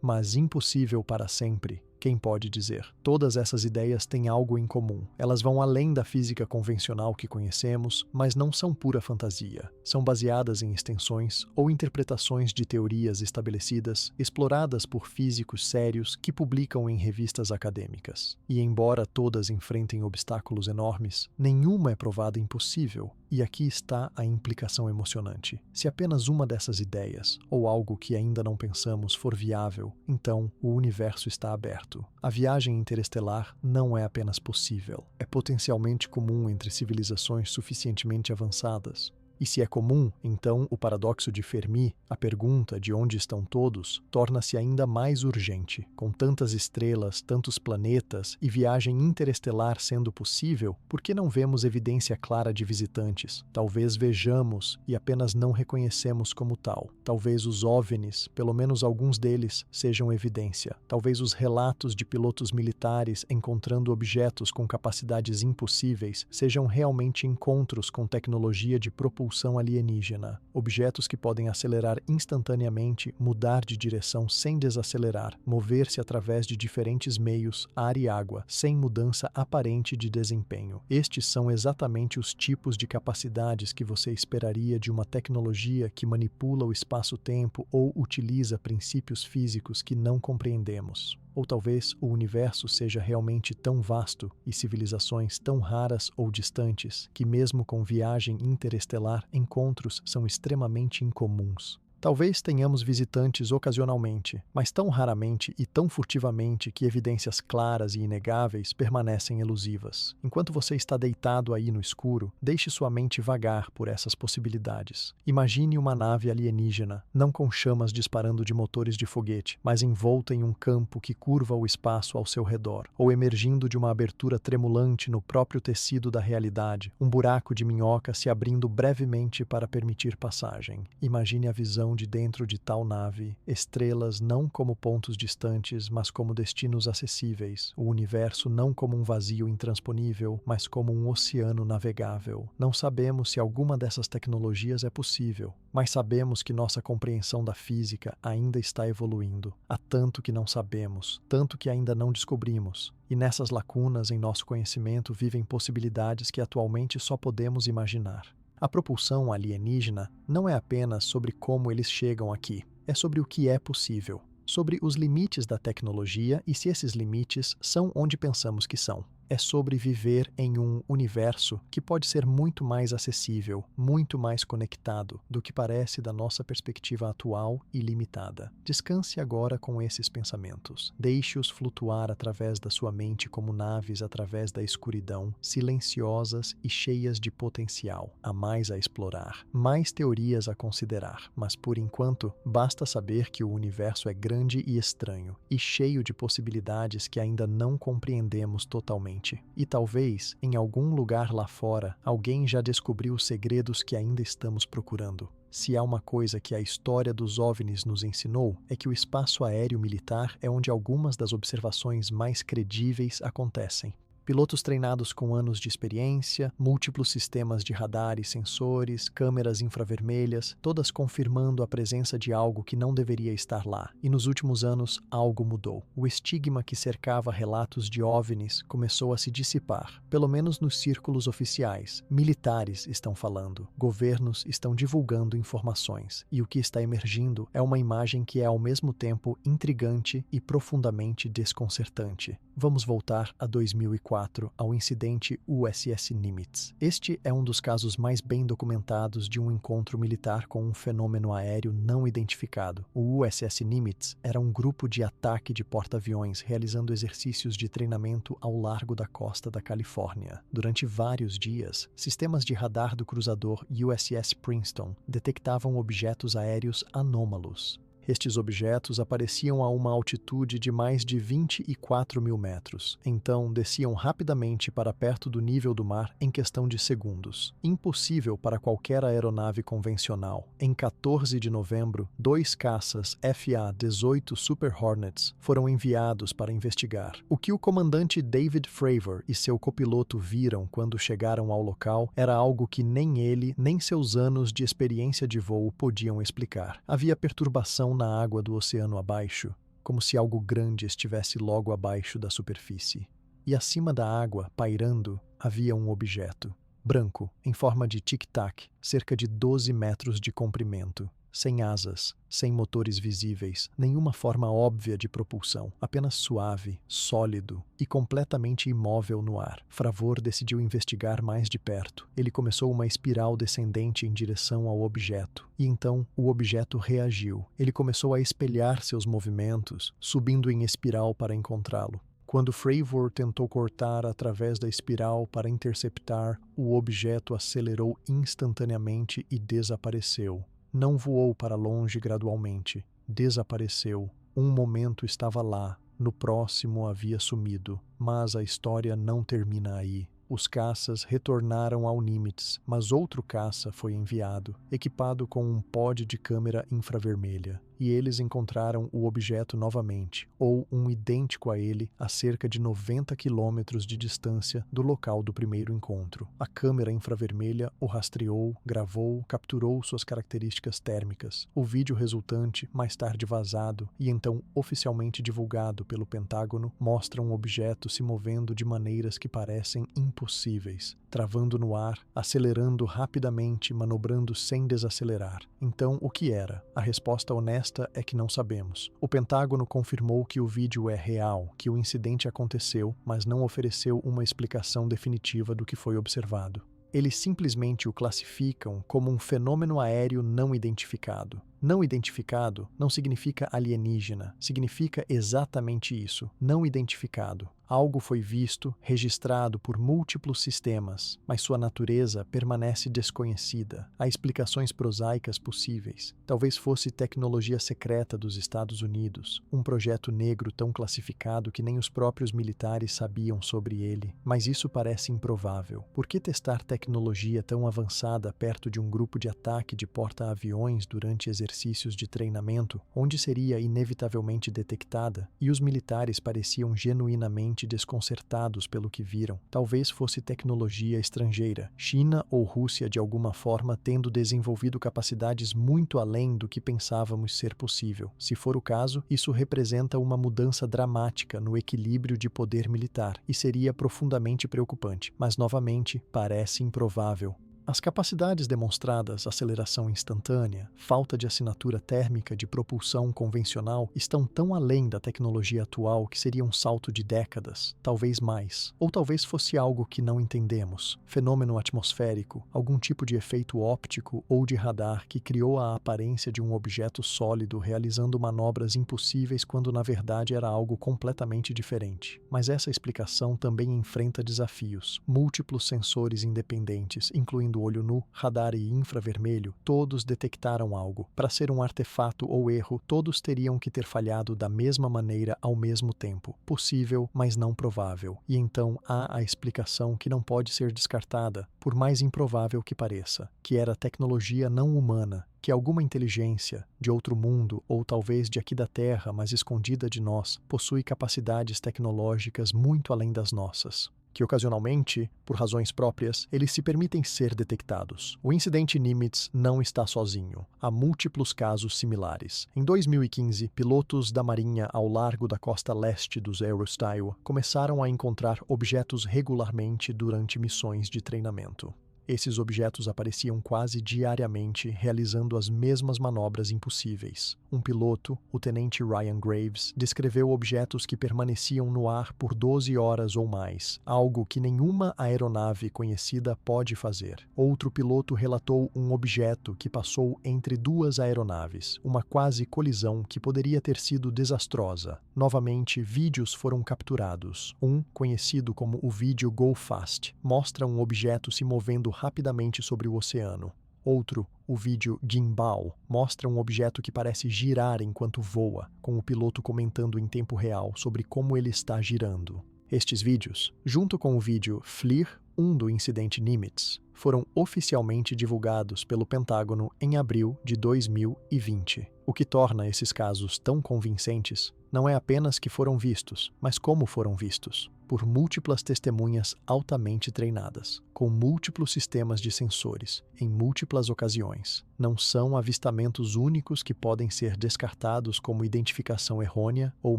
mas impossível para sempre. Quem pode dizer? Todas essas ideias têm algo em comum. Elas vão além da física convencional que conhecemos, mas não são pura fantasia. São baseadas em extensões ou interpretações de teorias estabelecidas, exploradas por físicos sérios que publicam em revistas acadêmicas. E embora todas enfrentem obstáculos enormes, nenhuma é provada impossível. E aqui está a implicação emocionante. Se apenas uma dessas ideias, ou algo que ainda não pensamos, for viável, então o universo está aberto. A viagem interestelar não é apenas possível, é potencialmente comum entre civilizações suficientemente avançadas. E se é comum, então o paradoxo de Fermi, a pergunta de onde estão todos, torna-se ainda mais urgente. Com tantas estrelas, tantos planetas e viagem interestelar sendo possível, por que não vemos evidência clara de visitantes? Talvez vejamos e apenas não reconhecemos como tal. Talvez os OVNIs, pelo menos alguns deles, sejam evidência. Talvez os relatos de pilotos militares encontrando objetos com capacidades impossíveis sejam realmente encontros com tecnologia de propulsão alienígena, objetos que podem acelerar instantaneamente, mudar de direção sem desacelerar, mover-se através de diferentes meios, ar e água, sem mudança aparente de desempenho. Estes são exatamente os tipos de capacidades que você esperaria de uma tecnologia que manipula o espaço-tempo ou utiliza princípios físicos que não compreendemos. Ou talvez o universo seja realmente tão vasto e civilizações tão raras ou distantes que, mesmo com viagem interestelar, encontros são extremamente incomuns. Talvez tenhamos visitantes ocasionalmente, mas tão raramente e tão furtivamente que evidências claras e inegáveis permanecem elusivas. Enquanto você está deitado aí no escuro, deixe sua mente vagar por essas possibilidades. Imagine uma nave alienígena, não com chamas disparando de motores de foguete, mas envolta em um campo que curva o espaço ao seu redor, ou emergindo de uma abertura tremulante no próprio tecido da realidade, um buraco de minhoca se abrindo brevemente para permitir passagem. Imagine a visão de dentro de tal nave, estrelas não como pontos distantes, mas como destinos acessíveis, o universo não como um vazio intransponível, mas como um oceano navegável. Não sabemos se alguma dessas tecnologias é possível, mas sabemos que nossa compreensão da física ainda está evoluindo. Há tanto que não sabemos, tanto que ainda não descobrimos. E nessas lacunas em nosso conhecimento vivem possibilidades que atualmente só podemos imaginar. A propulsão alienígena não é apenas sobre como eles chegam aqui, é sobre o que é possível, sobre os limites da tecnologia e se esses limites são onde pensamos que são. É sobre viver em um universo que pode ser muito mais acessível, muito mais conectado do que parece da nossa perspectiva atual e limitada. Descanse agora com esses pensamentos. Deixe-os flutuar através da sua mente como naves através da escuridão, silenciosas e cheias de potencial. Há mais a explorar, mais teorias a considerar, mas por enquanto, basta saber que o universo é grande e estranho, e cheio de possibilidades que ainda não compreendemos totalmente. E talvez, em algum lugar lá fora, alguém já descobriu os segredos que ainda estamos procurando. Se há uma coisa que a história dos OVNIs nos ensinou, é que o espaço aéreo militar é onde algumas das observações mais credíveis acontecem. Pilotos treinados com anos de experiência, múltiplos sistemas de radar e sensores, câmeras infravermelhas, todas confirmando a presença de algo que não deveria estar lá. E nos últimos anos, algo mudou. O estigma que cercava relatos de OVNIs começou a se dissipar, pelo menos nos círculos oficiais. Militares estão falando, governos estão divulgando informações, e o que está emergindo é uma imagem que é ao mesmo tempo intrigante e profundamente desconcertante. Vamos voltar a 2004. Ao incidente USS Nimitz. Este é um dos casos mais bem documentados de um encontro militar com um fenômeno aéreo não identificado. O USS Nimitz era um grupo de ataque de porta-aviões realizando exercícios de treinamento ao largo da costa da Califórnia. Durante vários dias, sistemas de radar do cruzador USS Princeton detectavam objetos aéreos anômalos. Estes objetos apareciam a uma altitude de mais de 24 mil metros, então desciam rapidamente para perto do nível do mar em questão de segundos. Impossível para qualquer aeronave convencional. Em 14 de novembro, 2 caças FA-18 Super Hornets foram enviados para investigar. O que o comandante David Fravor e seu copiloto viram quando chegaram ao local era algo que nem ele, nem seus anos de experiência de voo podiam explicar. Havia perturbação na água do oceano abaixo. como se algo grande estivesse logo abaixo da superfície. E acima da água, pairando, havia um objeto, branco, em forma de tic-tac, cerca de 12 metros de comprimento, sem asas, sem motores visíveis, nenhuma forma óbvia de propulsão, apenas suave, sólido e completamente imóvel no ar. Fravor decidiu investigar mais de perto. Ele começou uma espiral descendente em direção ao objeto, e então o objeto reagiu. Ele começou a espelhar seus movimentos, subindo em espiral para encontrá-lo. Quando Fravor tentou cortar através da espiral para interceptar, o objeto acelerou instantaneamente e desapareceu. Não voou para longe gradualmente. Desapareceu. Um momento estava lá, no próximo havia sumido. Mas a história não termina aí. Os caças retornaram ao Nimitz, mas outro caça foi enviado, equipado com um pod de câmera infravermelha, e eles encontraram o objeto novamente, ou um idêntico a ele, a cerca de 90 quilômetros de distância do local do primeiro encontro. A câmera infravermelha o rastreou, gravou, capturou suas características térmicas. O vídeo resultante, mais tarde vazado e então oficialmente divulgado pelo Pentágono, mostra um objeto se movendo de maneiras que parecem impossíveis, travando no ar, acelerando rapidamente, manobrando sem desacelerar. Então, o que era? A resposta honesta é que não sabemos. O Pentágono confirmou que o vídeo é real, que o incidente aconteceu, mas não ofereceu uma explicação definitiva do que foi observado. Eles simplesmente o classificam como um fenômeno aéreo não identificado. Não identificado não significa alienígena, significa exatamente isso, não identificado. Algo foi visto, registrado por múltiplos sistemas, mas sua natureza permanece desconhecida. Há explicações prosaicas possíveis. Talvez fosse tecnologia secreta dos Estados Unidos, um projeto negro tão classificado que nem os próprios militares sabiam sobre ele. Mas isso parece improvável. Por que testar tecnologia tão avançada perto de um grupo de ataque de porta-aviões durante exercícios de treinamento, onde seria inevitavelmente detectada? E os militares pareciam genuinamente desconcertados pelo que viram. Talvez fosse tecnologia estrangeira, China ou Rússia de alguma forma tendo desenvolvido capacidades muito além do que pensávamos ser possível. Se for o caso, isso representa uma mudança dramática no equilíbrio de poder militar e seria profundamente preocupante, mas novamente parece improvável. As capacidades demonstradas, aceleração instantânea, falta de assinatura térmica de propulsão convencional, estão tão além da tecnologia atual que seria um salto de décadas, talvez mais. Ou talvez fosse algo que não entendemos, fenômeno atmosférico, algum tipo de efeito óptico ou de radar que criou a aparência de um objeto sólido realizando manobras impossíveis quando na verdade era algo completamente diferente. Mas essa explicação também enfrenta desafios. Múltiplos sensores independentes, incluindo olho nu, radar e infravermelho, todos detectaram algo. Para ser um artefato ou erro, todos teriam que ter falhado da mesma maneira ao mesmo tempo. Possível, mas não provável. E então há a explicação que não pode ser descartada, por mais improvável que pareça, que era tecnologia não humana, que alguma inteligência, de outro mundo ou talvez de aqui da Terra, mas escondida de nós, possui capacidades tecnológicas muito além das nossas, que ocasionalmente, por razões próprias, eles se permitem ser detectados. O incidente Nimitz não está sozinho. Há múltiplos casos similares. Em 2015, pilotos da Marinha ao largo da costa leste dos Aerostyle começaram a encontrar objetos regularmente durante missões de treinamento. Esses objetos apareciam quase diariamente, realizando as mesmas manobras impossíveis. Um piloto, o tenente Ryan Graves, descreveu objetos que permaneciam no ar por 12 horas ou mais, algo que nenhuma aeronave conhecida pode fazer. Outro piloto relatou um objeto que passou entre duas aeronaves, uma quase colisão que poderia ter sido desastrosa. Novamente, vídeos foram capturados. Um, conhecido como o vídeo Go Fast, mostra um objeto se movendo rapidamente sobre o oceano. Outro, o vídeo Gimbal, mostra um objeto que parece girar enquanto voa, com o piloto comentando em tempo real sobre como ele está girando. Estes vídeos, junto com o vídeo FLIR, do incidente Nimitz, foram oficialmente divulgados pelo Pentágono em abril de 2020. O que torna esses casos tão convincentes não é apenas que foram vistos, mas como foram vistos, por múltiplas testemunhas altamente treinadas. com múltiplos sistemas de sensores, em múltiplas ocasiões. Não são avistamentos únicos que podem ser descartados como identificação errônea ou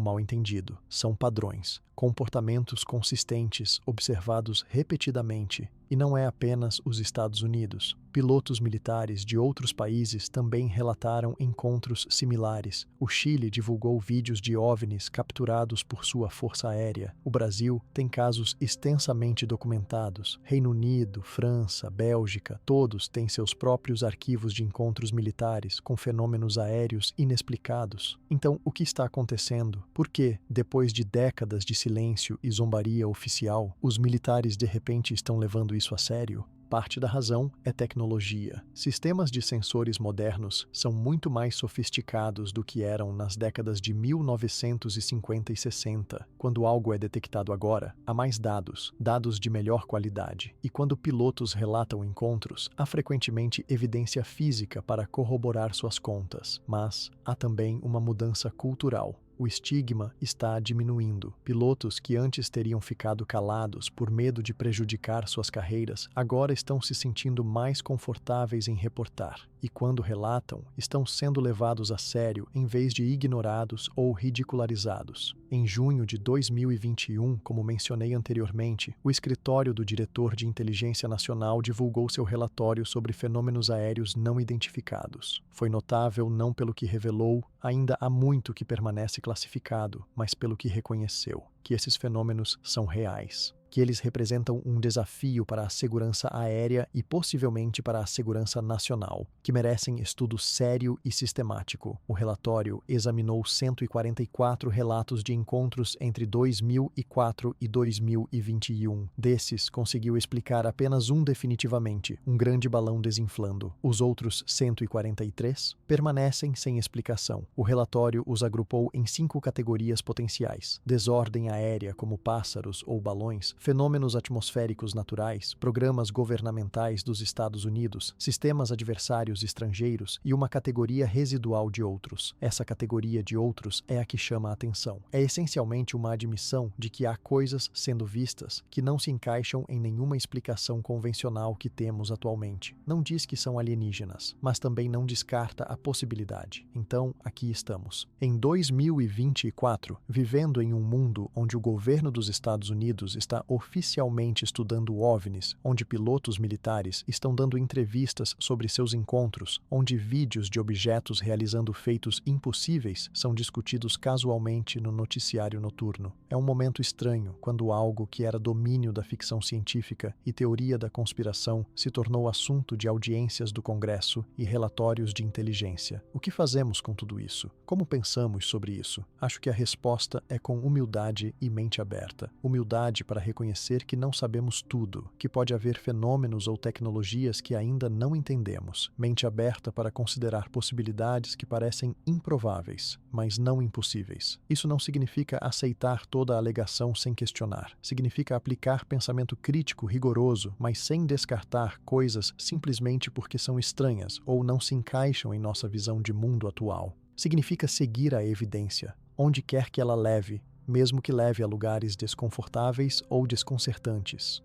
mal-entendido. São padrões, comportamentos consistentes observados repetidamente. E não é apenas os Estados Unidos. Pilotos militares de outros países também relataram encontros similares. O Chile divulgou vídeos de OVNIs capturados por sua força aérea. O Brasil tem casos extensamente documentados. Reino Unido, França, Bélgica, todos têm seus próprios arquivos de encontros militares com fenômenos aéreos inexplicados. Então, o que está acontecendo? Por que, depois de décadas de silêncio e zombaria oficial, os militares de repente estão levando isso a sério? Parte da razão é tecnologia. Sistemas de sensores modernos são muito mais sofisticados do que eram nas décadas de 1950 e 60. Quando algo é detectado agora, há mais dados, dados de melhor qualidade. E quando pilotos relatam encontros, há frequentemente evidência física para corroborar suas contas. Mas há também uma mudança cultural. O estigma está diminuindo. Pilotos que antes teriam ficado calados por medo de prejudicar suas carreiras, agora estão se sentindo mais confortáveis em reportar. E quando relatam, estão sendo levados a sério em vez de ignorados ou ridicularizados. Em junho de 2021, como mencionei anteriormente, o escritório do Diretor de Inteligência Nacional divulgou seu relatório sobre fenômenos aéreos não identificados. Foi notável não pelo que revelou, ainda há muito que permanece classificado, mas pelo que reconheceu, que esses fenômenos são reais, que eles representam um desafio para a segurança aérea e possivelmente para a segurança nacional, que merecem estudo sério e sistemático. O relatório examinou 144 relatos de encontros entre 2004 e 2021. Desses, conseguiu explicar apenas um definitivamente, um grande balão desinflando. Os outros 143 permanecem sem explicação. O relatório os agrupou em 5 categorias potenciais: desordem aérea, como pássaros ou balões, fenômenos atmosféricos naturais, programas governamentais dos Estados Unidos, sistemas adversários estrangeiros e uma categoria residual de outros. Essa categoria de outros é a que chama a atenção. É essencialmente uma admissão de que há coisas sendo vistas que não se encaixam em nenhuma explicação convencional que temos atualmente. Não diz que são alienígenas, mas também não descarta a possibilidade. Então, aqui estamos. Em 2024, vivendo em um mundo onde o governo dos Estados Unidos está oficialmente estudando OVNIs, onde pilotos militares estão dando entrevistas sobre seus encontros, onde vídeos de objetos realizando feitos impossíveis são discutidos casualmente no noticiário noturno. É um momento estranho quando algo que era domínio da ficção científica e teoria da conspiração se tornou assunto de audiências do Congresso e relatórios de inteligência. O que fazemos com tudo isso? Como pensamos sobre isso? Acho que a resposta é com humildade e mente aberta. Humildade para reconhecer que não sabemos tudo, que pode haver fenômenos ou tecnologias que ainda não entendemos. Mente aberta para considerar possibilidades que parecem improváveis, mas não impossíveis. Isso não significa aceitar toda a alegação sem questionar. Significa aplicar pensamento crítico rigoroso, mas sem descartar coisas simplesmente porque são estranhas ou não se encaixam em nossa visão de mundo atual. Significa seguir a evidência, onde quer que ela leve, mesmo que leve a lugares desconfortáveis ou desconcertantes.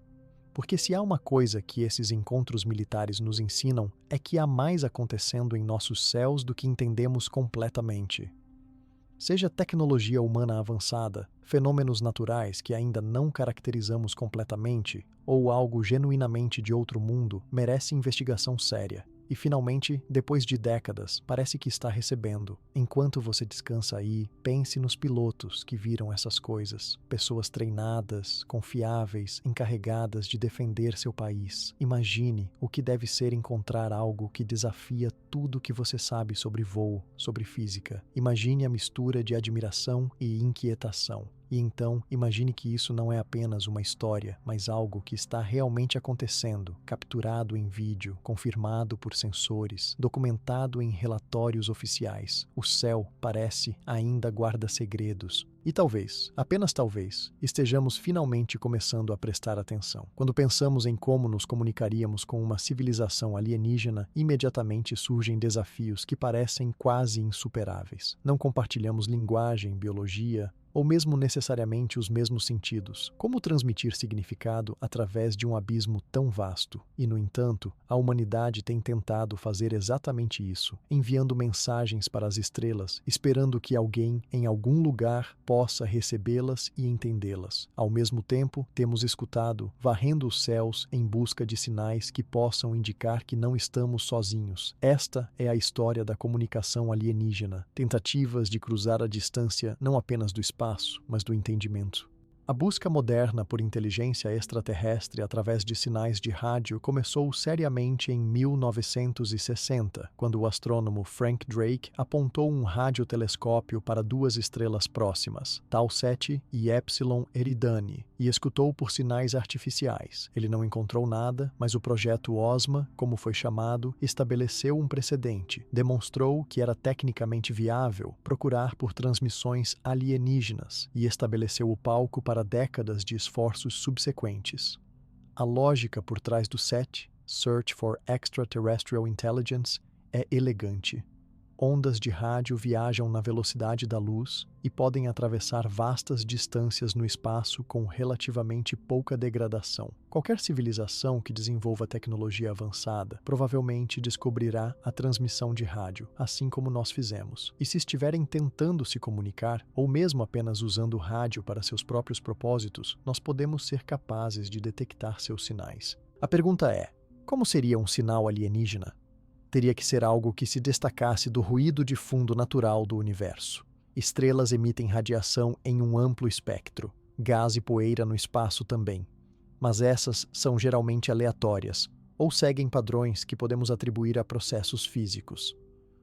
Porque se há uma coisa que esses encontros militares nos ensinam, é que há mais acontecendo em nossos céus do que entendemos completamente. Seja tecnologia humana avançada, fenômenos naturais que ainda não caracterizamos completamente, ou algo genuinamente de outro mundo, merece investigação séria. E, finalmente, depois de décadas, parece que está recebendo. Enquanto você descansa aí, pense nos pilotos que viram essas coisas. Pessoas treinadas, confiáveis, encarregadas de defender seu país. Imagine o que deve ser encontrar algo que desafia tudo que você sabe sobre voo, sobre física. Imagine a mistura de admiração e inquietação. E então, imagine que isso não é apenas uma história, mas algo que está realmente acontecendo, capturado em vídeo, confirmado por sensores, documentado em relatórios oficiais. O céu parece ainda guarda segredos. E talvez, apenas talvez, estejamos finalmente começando a prestar atenção. Quando pensamos em como nos comunicaríamos com uma civilização alienígena, imediatamente surgem desafios que parecem quase insuperáveis. Não compartilhamos linguagem, biologia, ou mesmo necessariamente os mesmos sentidos. Como transmitir significado através de um abismo tão vasto? E, no entanto, a humanidade tem tentado fazer exatamente isso, enviando mensagens para as estrelas, esperando que alguém, em algum lugar, possa recebê-las e entendê-las. Ao mesmo tempo, temos escutado, varrendo os céus em busca de sinais que possam indicar que não estamos sozinhos. Esta é a história da comunicação alienígena, tentativas de cruzar a distância não apenas do espaço, mas do entendimento. A busca moderna por inteligência extraterrestre através de sinais de rádio começou seriamente em 1960, quando o astrônomo Frank Drake apontou um radiotelescópio para duas estrelas próximas, Tau Ceti e Epsilon Eridani, e escutou por sinais artificiais. Ele não encontrou nada, mas o projeto OSMA, como foi chamado, estabeleceu um precedente, demonstrou que era tecnicamente viável procurar por transmissões alienígenas e estabeleceu o palco para décadas de esforços subsequentes. A lógica por trás do SET, Search for Extraterrestrial Intelligence, é elegante. Ondas de rádio viajam na velocidade da luz e podem atravessar vastas distâncias no espaço com relativamente pouca degradação. Qualquer civilização que desenvolva tecnologia avançada provavelmente descobrirá a transmissão de rádio, assim como nós fizemos. E se estiverem tentando se comunicar, ou mesmo apenas usando o rádio para seus próprios propósitos, nós podemos ser capazes de detectar seus sinais. A pergunta é: como seria um sinal alienígena? Teria que ser algo que se destacasse do ruído de fundo natural do universo. Estrelas emitem radiação em um amplo espectro, gás e poeira no espaço também. Mas essas são geralmente aleatórias, ou seguem padrões que podemos atribuir a processos físicos.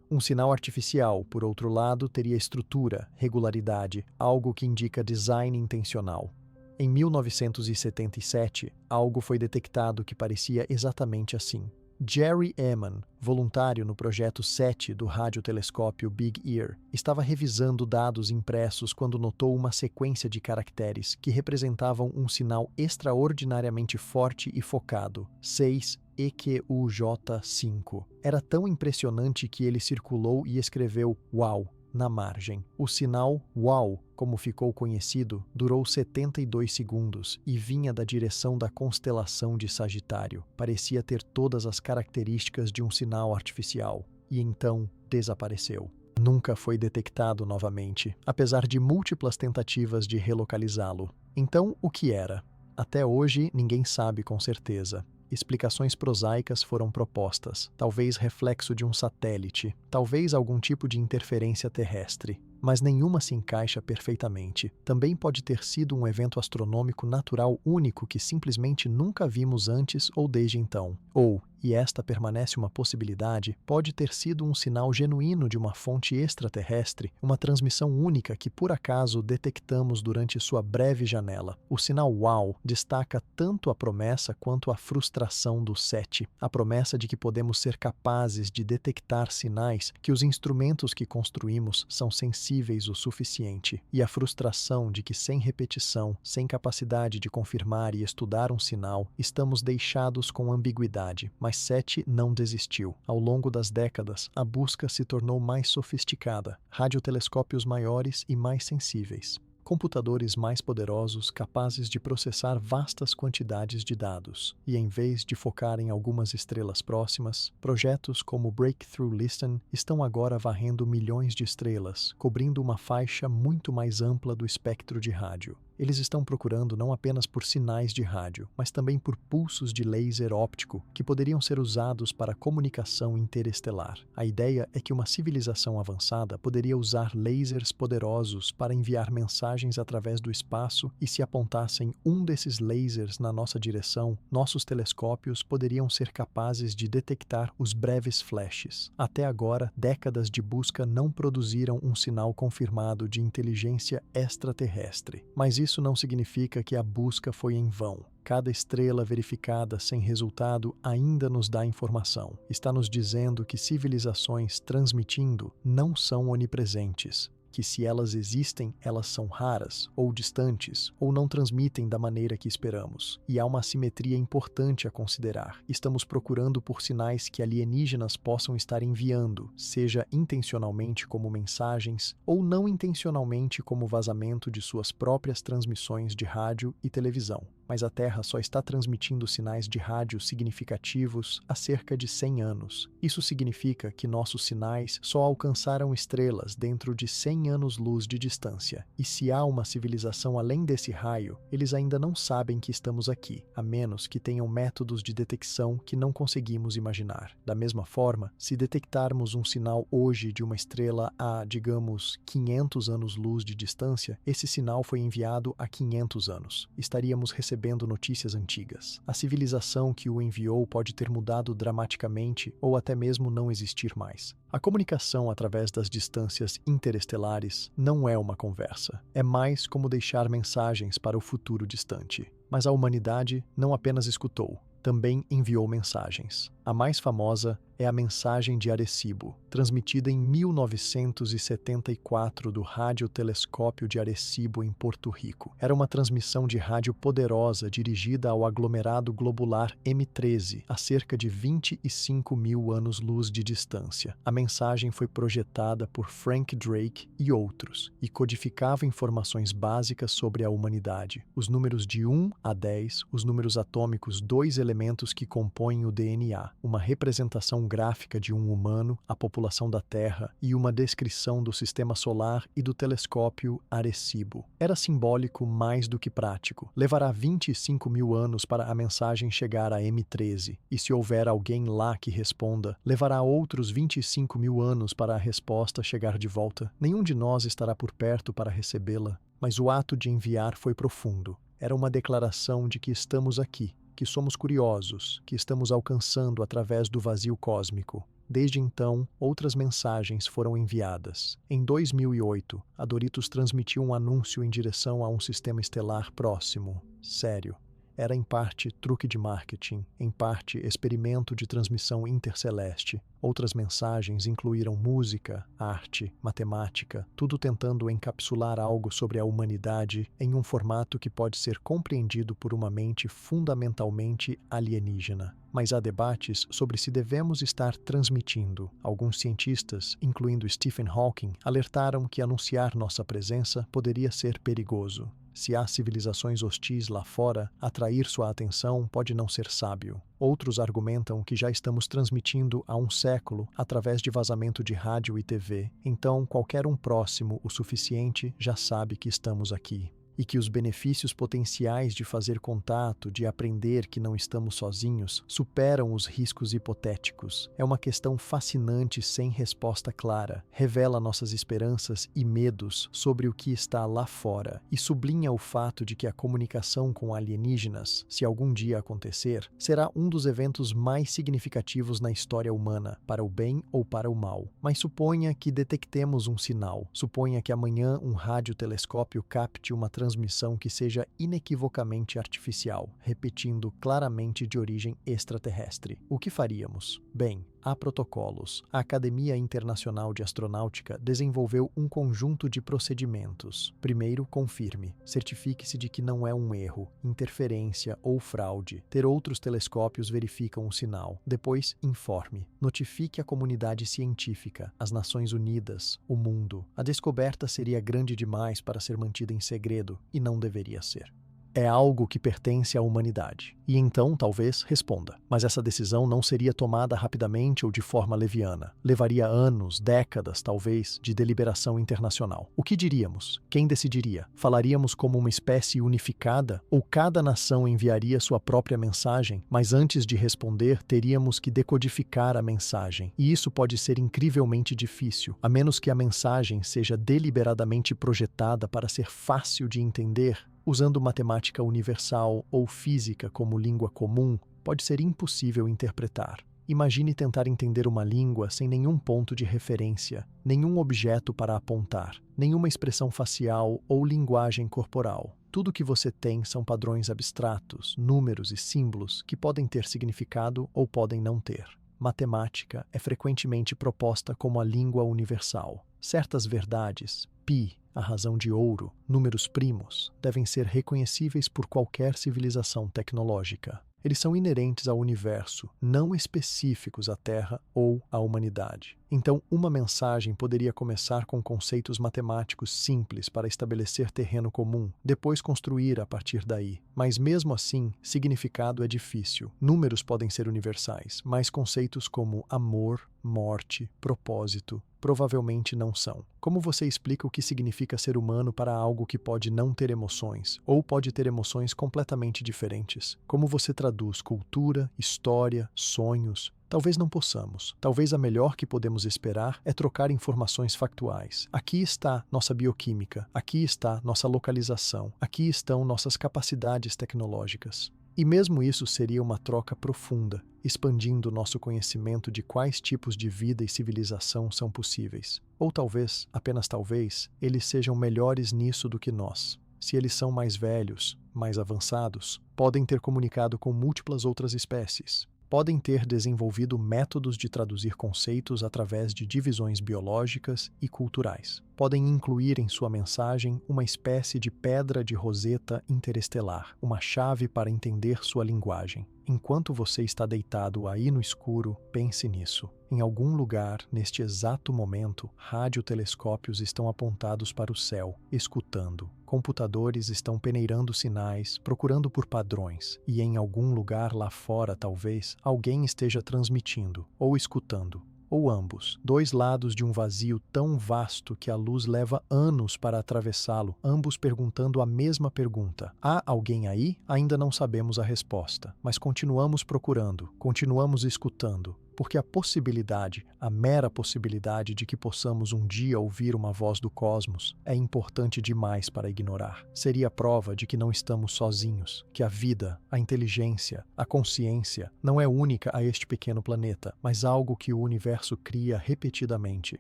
Um sinal artificial, por outro lado, teria estrutura, regularidade, algo que indica design intencional. Em 1977, algo foi detectado que parecia exatamente assim. Jerry Eman, voluntário no projeto SET do radiotelescópio Big Ear, estava revisando dados impressos quando notou uma sequência de caracteres que representavam um sinal extraordinariamente forte e focado, 6EQUJ5. Era tão impressionante que ele circulou e escreveu "Uau" na margem. O sinal "Uau", como ficou conhecido, durou 72 segundos e vinha da direção da constelação de Sagitário. Parecia ter todas as características de um sinal artificial. E então desapareceu. Nunca foi detectado novamente, apesar de múltiplas tentativas de relocalizá-lo. Então, o que era? Até hoje, ninguém sabe com certeza. Explicações prosaicas foram propostas, talvez reflexo de um satélite, talvez algum tipo de interferência terrestre, mas nenhuma se encaixa perfeitamente. Também pode ter sido um evento astronômico natural único que simplesmente nunca vimos antes ou desde então. Ou, e esta permanece uma possibilidade, pode ter sido um sinal genuíno de uma fonte extraterrestre, uma transmissão única que por acaso detectamos durante sua breve janela. O sinal "Uau" destaca tanto a promessa quanto a frustração do SET, a promessa de que podemos ser capazes de detectar sinais que os instrumentos que construímos são sensíveis o suficiente, e a frustração de que sem repetição, sem capacidade de confirmar e estudar um sinal, estamos deixados com ambiguidade. Mas SET não desistiu. Ao longo das décadas, a busca se tornou mais sofisticada, radiotelescópios maiores e mais sensíveis, computadores mais poderosos capazes de processar vastas quantidades de dados. E em vez de focar em algumas estrelas próximas, projetos como Breakthrough Listen estão agora varrendo milhões de estrelas, cobrindo uma faixa muito mais ampla do espectro de rádio. Eles estão procurando não apenas por sinais de rádio, mas também por pulsos de laser óptico que poderiam ser usados para comunicação interestelar. A ideia é que uma civilização avançada poderia usar lasers poderosos para enviar mensagens através do espaço, e se apontassem um desses lasers na nossa direção, nossos telescópios poderiam ser capazes de detectar os breves flashes. Até agora, décadas de busca não produziram um sinal confirmado de inteligência extraterrestre. Mas isso não significa que a busca foi em vão. Cada estrela verificada sem resultado ainda nos dá informação. Está nos dizendo que civilizações transmitindo não são onipresentes. que se elas existem, elas são raras, ou distantes, ou não transmitem da maneira que esperamos. E há uma assimetria importante a considerar. Estamos procurando por sinais que alienígenas possam estar enviando, seja intencionalmente como mensagens, ou não intencionalmente como vazamento de suas próprias transmissões de rádio e televisão. Mas a Terra só está transmitindo sinais de rádio significativos há cerca de 100 anos. Isso significa que nossos sinais só alcançaram estrelas dentro de 100 anos-luz de distância. E se há uma civilização além desse raio, eles ainda não sabem que estamos aqui, a menos que tenham métodos de detecção que não conseguimos imaginar. Da mesma forma, se detectarmos um sinal hoje de uma estrela a, digamos, 500 anos-luz de distância, esse sinal foi enviado há 500 anos. Estaríamos recebendo notícias antigas. A civilização que o enviou pode ter mudado dramaticamente ou até mesmo não existir mais. A comunicação através das distâncias interestelares não é uma conversa. É mais como deixar mensagens para o futuro distante. Mas a humanidade não apenas escutou, também enviou mensagens. A mais famosa é a mensagem de Arecibo, transmitida em 1974 do radiotelescópio de Arecibo, em Porto Rico. Era uma transmissão de rádio poderosa dirigida ao aglomerado globular M13, a cerca de 25 mil anos-luz de distância. A mensagem foi projetada por Frank Drake e outros, e codificava informações básicas sobre a humanidade. Os números de 1 a 10, os números atômicos, 2 elementos que compõem o DNA, uma representação gráfica de um humano, a população da Terra e uma descrição do sistema solar e do telescópio Arecibo. Era simbólico mais do que prático. Levará 25 mil anos para a mensagem chegar a M13, e se houver alguém lá que responda, levará outros 25 mil anos para a resposta chegar de volta. Nenhum de nós estará por perto para recebê-la, mas o ato de enviar foi profundo. Era uma declaração de que estamos aqui, que somos curiosos, que estamos alcançando através do vazio cósmico. Desde então, outras mensagens foram enviadas. Em 2008, a Doritos transmitiu um anúncio em direção a um sistema estelar próximo. Sério. Era em parte truque de marketing, em parte experimento de transmissão interceleste. Outras mensagens incluíram música, arte, matemática, tudo tentando encapsular algo sobre a humanidade em um formato que pode ser compreendido por uma mente fundamentalmente alienígena. Mas há debates sobre se devemos estar transmitindo. Alguns cientistas, incluindo Stephen Hawking, alertaram que anunciar nossa presença poderia ser perigoso. Se há civilizações hostis lá fora, atrair sua atenção pode não ser sábio. Outros argumentam que já estamos transmitindo há um século através de vazamento de rádio e TV, então qualquer um próximo o suficiente já sabe que estamos aqui. E que os benefícios potenciais de fazer contato, de aprender que não estamos sozinhos, superam os riscos hipotéticos. É uma questão fascinante sem resposta clara. Revela nossas esperanças e medos sobre o que está lá fora e sublinha o fato de que a comunicação com alienígenas, se algum dia acontecer, será um dos eventos mais significativos na história humana, para o bem ou para o mal. Mas suponha que detectemos um sinal. Suponha que amanhã um radiotelescópio capte uma transmissão que seja inequivocamente artificial, repetindo claramente de origem extraterrestre. O que faríamos? Bem, há protocolos. A Academia Internacional de Astronáutica desenvolveu um conjunto de procedimentos. Primeiro, confirme. Certifique-se de que não é um erro, interferência ou fraude. Ter outros telescópios verificam o sinal. Depois, informe. Notifique a comunidade científica, as Nações Unidas, o mundo. A descoberta seria grande demais para ser mantida em segredo, e não deveria ser. É algo que pertence à humanidade. E então, talvez, responda. Mas essa decisão não seria tomada rapidamente ou de forma leviana. Levaria anos, décadas, talvez, de deliberação internacional. O que diríamos? Quem decidiria? Falaríamos como uma espécie unificada? Ou cada nação enviaria sua própria mensagem? Mas antes de responder, teríamos que decodificar a mensagem. E isso pode ser incrivelmente difícil, a menos que a mensagem seja deliberadamente projetada para ser fácil de entender. Usando matemática universal ou física como língua comum, pode ser impossível interpretar. Imagine tentar entender uma língua sem nenhum ponto de referência, nenhum objeto para apontar, nenhuma expressão facial ou linguagem corporal. Tudo que você tem são padrões abstratos, números e símbolos que podem ter significado ou podem não ter. Matemática é frequentemente proposta como a língua universal. Certas verdades, pi, a razão de ouro, números primos, devem ser reconhecíveis por qualquer civilização tecnológica. Eles são inerentes ao universo, não específicos à Terra ou à humanidade. Então, uma mensagem poderia começar com conceitos matemáticos simples para estabelecer terreno comum, depois construir a partir daí. Mas mesmo assim, significado é difícil. Números podem ser universais, mas conceitos como amor, morte, propósito, provavelmente não são. Como você explica o que significa ser humano para algo que pode não ter emoções, ou pode ter emoções completamente diferentes? Como você traduz cultura, história, sonhos? Talvez não possamos. Talvez a melhor que podemos esperar é trocar informações factuais. Aqui está nossa bioquímica, aqui está nossa localização, aqui estão nossas capacidades tecnológicas. E mesmo isso seria uma troca profunda, expandindo nosso conhecimento de quais tipos de vida e civilização são possíveis. Ou talvez, apenas talvez, eles sejam melhores nisso do que nós. Se eles são mais velhos, mais avançados, podem ter comunicado com múltiplas outras espécies. Podem ter desenvolvido métodos de traduzir conceitos através de divisões biológicas e culturais. Podem incluir em sua mensagem uma espécie de pedra de roseta interestelar, uma chave para entender sua linguagem. Enquanto você está deitado aí no escuro, pense nisso. Em algum lugar, neste exato momento, radiotelescópios estão apontados para o céu, escutando. Computadores estão peneirando sinais, procurando por padrões. E em algum lugar lá fora, talvez, alguém esteja transmitindo, ou escutando. Ou ambos, dois lados de um vazio tão vasto que a luz leva anos para atravessá-lo, ambos perguntando a mesma pergunta. Há alguém aí? Ainda não sabemos a resposta, mas continuamos procurando, continuamos escutando, porque a possibilidade, a mera possibilidade de que possamos um dia ouvir uma voz do cosmos é importante demais para ignorar. Seria prova de que não estamos sozinhos, que a vida, a inteligência, a consciência não é única a este pequeno planeta, mas algo que o universo cria repetidamente.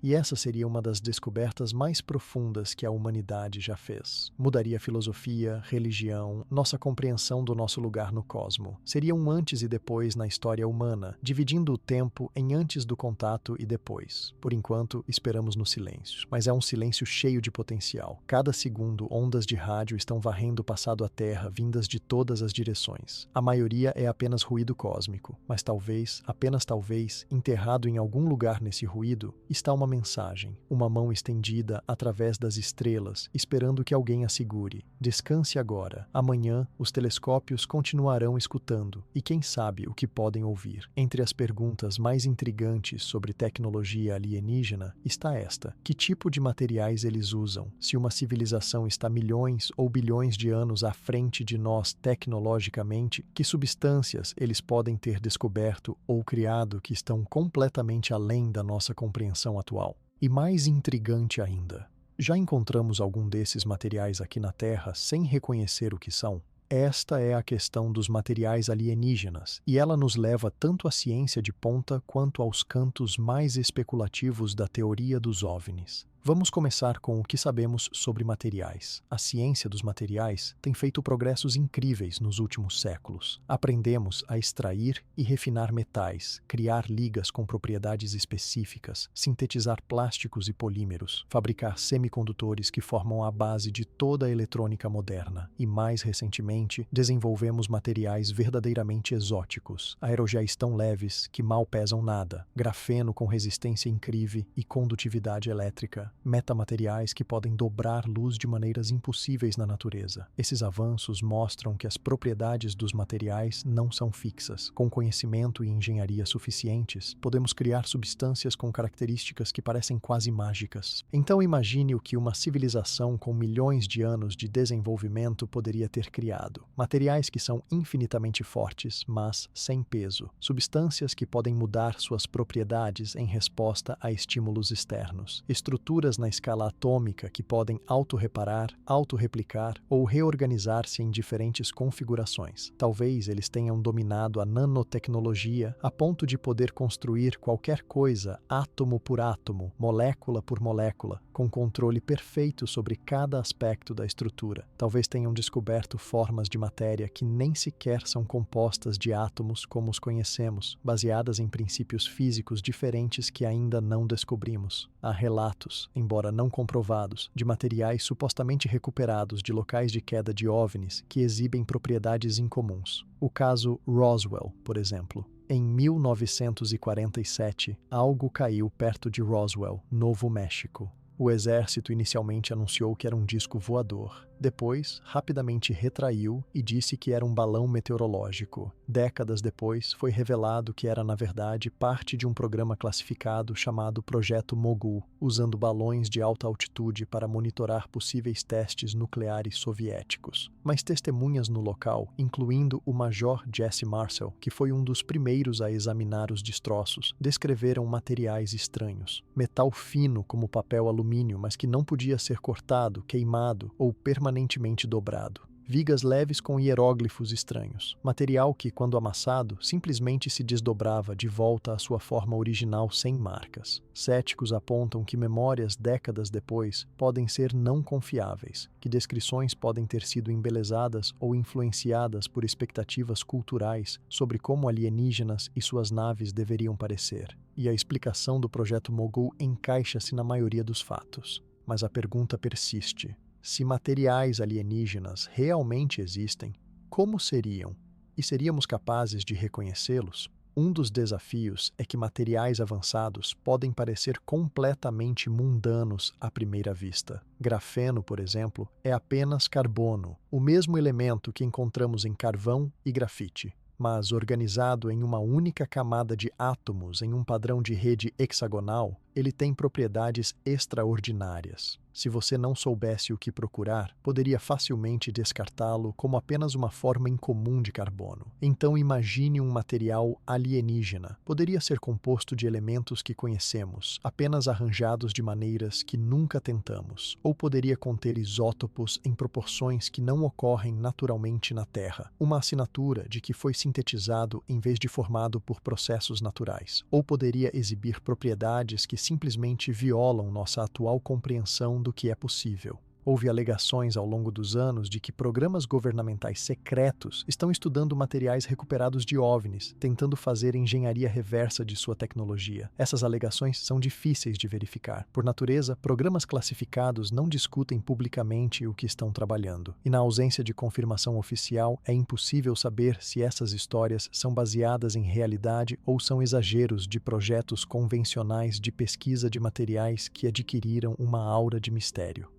E essa seria uma das descobertas mais profundas que a humanidade já fez. Mudaria a filosofia, religião, nossa compreensão do nosso lugar no cosmos. Seria um antes e depois na história humana, dividindo o tempo em antes do contato e depois. Por enquanto, esperamos no silêncio. Mas é um silêncio cheio de potencial. Cada segundo, ondas de rádio estão varrendo o passado à Terra, vindas de todas as direções. A maioria é apenas ruído cósmico. Mas talvez, apenas talvez, enterrado em algum lugar nesse ruído, está uma mensagem, uma mão estendida através das estrelas, esperando que alguém a segure. Descanse agora. Amanhã, os telescópios continuarão escutando, e quem sabe o que podem ouvir. Entre as perguntas mais intrigantes sobre tecnologia alienígena está esta: que tipo de materiais eles usam? Se uma civilização está milhões ou bilhões de anos à frente de nós tecnologicamente, que substâncias eles podem ter descoberto ou criado que estão completamente além da nossa compreensão atual? E mais intrigante ainda, já encontramos algum desses materiais aqui na Terra sem reconhecer o que são? Esta é a questão dos materiais alienígenas, e ela nos leva tanto à ciência de ponta quanto aos cantos mais especulativos da teoria dos OVNIs. Vamos começar com o que sabemos sobre materiais. A ciência dos materiais tem feito progressos incríveis nos últimos séculos. Aprendemos a extrair e refinar metais, criar ligas com propriedades específicas, sintetizar plásticos e polímeros, fabricar semicondutores que formam a base de toda a eletrônica moderna. E mais recentemente, desenvolvemos materiais verdadeiramente exóticos, aerogéis tão leves que mal pesam nada, grafeno com resistência incrível e condutividade elétrica, metamateriais que podem dobrar luz de maneiras impossíveis na natureza. Esses avanços mostram que as propriedades dos materiais não são fixas. Com conhecimento e engenharia suficientes, podemos criar substâncias com características que parecem quase mágicas. Então imagine o que uma civilização com milhões de anos de desenvolvimento poderia ter criado. Materiais que são infinitamente fortes, mas sem peso. Substâncias que podem mudar suas propriedades em resposta a estímulos externos. Estruturas estruturas na escala atômica que podem autorreparar, autorreplicar ou reorganizar-se em diferentes configurações. Talvez eles tenham dominado a nanotecnologia a ponto de poder construir qualquer coisa, átomo por átomo, molécula por molécula, com controle perfeito sobre cada aspecto da estrutura. Talvez tenham descoberto formas de matéria que nem sequer são compostas de átomos como os conhecemos, baseadas em princípios físicos diferentes que ainda não descobrimos. Há relatos, embora não comprovados, de materiais supostamente recuperados de locais de queda de OVNIs que exibem propriedades incomuns. O caso Roswell, por exemplo. Em 1947, algo caiu perto de Roswell, Novo México. O exército inicialmente anunciou que era um disco voador. Depois, rapidamente retraiu e disse que era um balão meteorológico. Décadas depois, foi revelado que era, na verdade, parte de um programa classificado chamado Projeto Mogul, usando balões de alta altitude para monitorar possíveis testes nucleares soviéticos. Mas testemunhas no local, incluindo o Major Jesse Marcel, que foi um dos primeiros a examinar os destroços, descreveram materiais estranhos. Metal fino como papel alumínio, mas que não podia ser cortado, queimado ou permanentemente dobrado. Vigas leves com hieróglifos estranhos. Material que, quando amassado, simplesmente se desdobrava de volta à sua forma original sem marcas. Céticos apontam que memórias décadas depois podem ser não confiáveis, que descrições podem ter sido embelezadas ou influenciadas por expectativas culturais sobre como alienígenas e suas naves deveriam parecer. E a explicação do Projeto Mogul encaixa-se na maioria dos fatos. Mas a pergunta persiste. Se materiais alienígenas realmente existem, como seriam? E seríamos capazes de reconhecê-los? Um dos desafios é que materiais avançados podem parecer completamente mundanos à primeira vista. Grafeno, por exemplo, é apenas carbono, o mesmo elemento que encontramos em carvão e grafite, mas organizado em uma única camada de átomos em um padrão de rede hexagonal, ele tem propriedades extraordinárias. Se você não soubesse o que procurar, poderia facilmente descartá-lo como apenas uma forma incomum de carbono. Então imagine um material alienígena. Poderia ser composto de elementos que conhecemos, apenas arranjados de maneiras que nunca tentamos, ou poderia conter isótopos em proporções que não ocorrem naturalmente na Terra, uma assinatura de que foi sintetizado em vez de formado por processos naturais, ou poderia exibir propriedades que simplesmente violam nossa atual compreensão do que é possível. Houve alegações ao longo dos anos de que programas governamentais secretos estão estudando materiais recuperados de OVNIs, tentando fazer engenharia reversa de sua tecnologia. Essas alegações são difíceis de verificar. Por natureza, programas classificados não discutem publicamente o que estão trabalhando. E na ausência de confirmação oficial, é impossível saber se essas histórias são baseadas em realidade ou são exageros de projetos convencionais de pesquisa de materiais que adquiriram uma aura de mistério.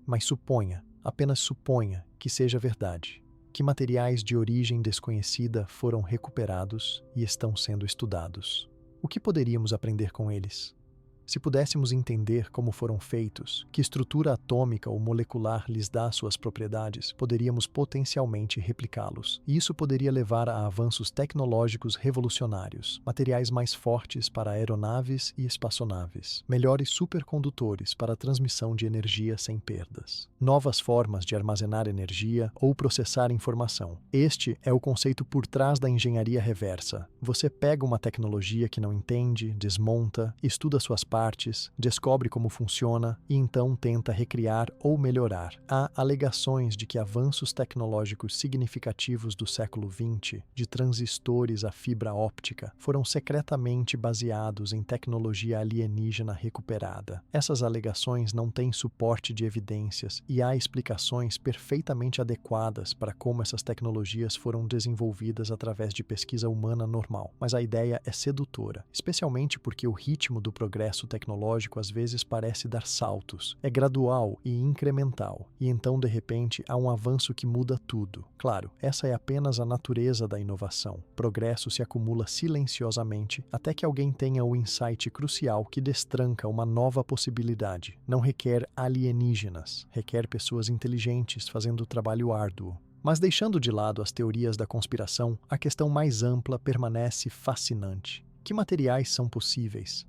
Mas suponha, apenas suponha, que seja verdade, que materiais de origem desconhecida foram recuperados e estão sendo estudados. O que poderíamos aprender com eles? Se pudéssemos entender como foram feitos, que estrutura atômica ou molecular lhes dá suas propriedades, poderíamos potencialmente replicá-los. E isso poderia levar a avanços tecnológicos revolucionários, materiais mais fortes para aeronaves e espaçonaves, melhores supercondutores para a transmissão de energia sem perdas, novas formas de armazenar energia ou processar informação. Este é o conceito por trás da engenharia reversa. Você pega uma tecnologia que não entende, desmonta, estuda suas partes, descobre como funciona e então tenta recriar ou melhorar. Há alegações de que avanços tecnológicos significativos do século XX, de transistores à fibra óptica, foram secretamente baseados em tecnologia alienígena recuperada. Essas alegações não têm suporte de evidências e há explicações perfeitamente adequadas para como essas tecnologias foram desenvolvidas através de pesquisa humana normal. Mas a ideia é sedutora, especialmente porque o ritmo do progresso tecnológico às vezes parece dar saltos. É gradual e incremental, e então de repente há um avanço que muda tudo. Claro, essa é apenas a natureza da inovação. Progresso se acumula silenciosamente até que alguém tenha o insight crucial que destranca uma nova possibilidade. Não requer alienígenas, requer pessoas inteligentes fazendo o trabalho árduo. Mas deixando de lado as teorias da conspiração, a questão mais ampla permanece fascinante. Que materiais são possíveis?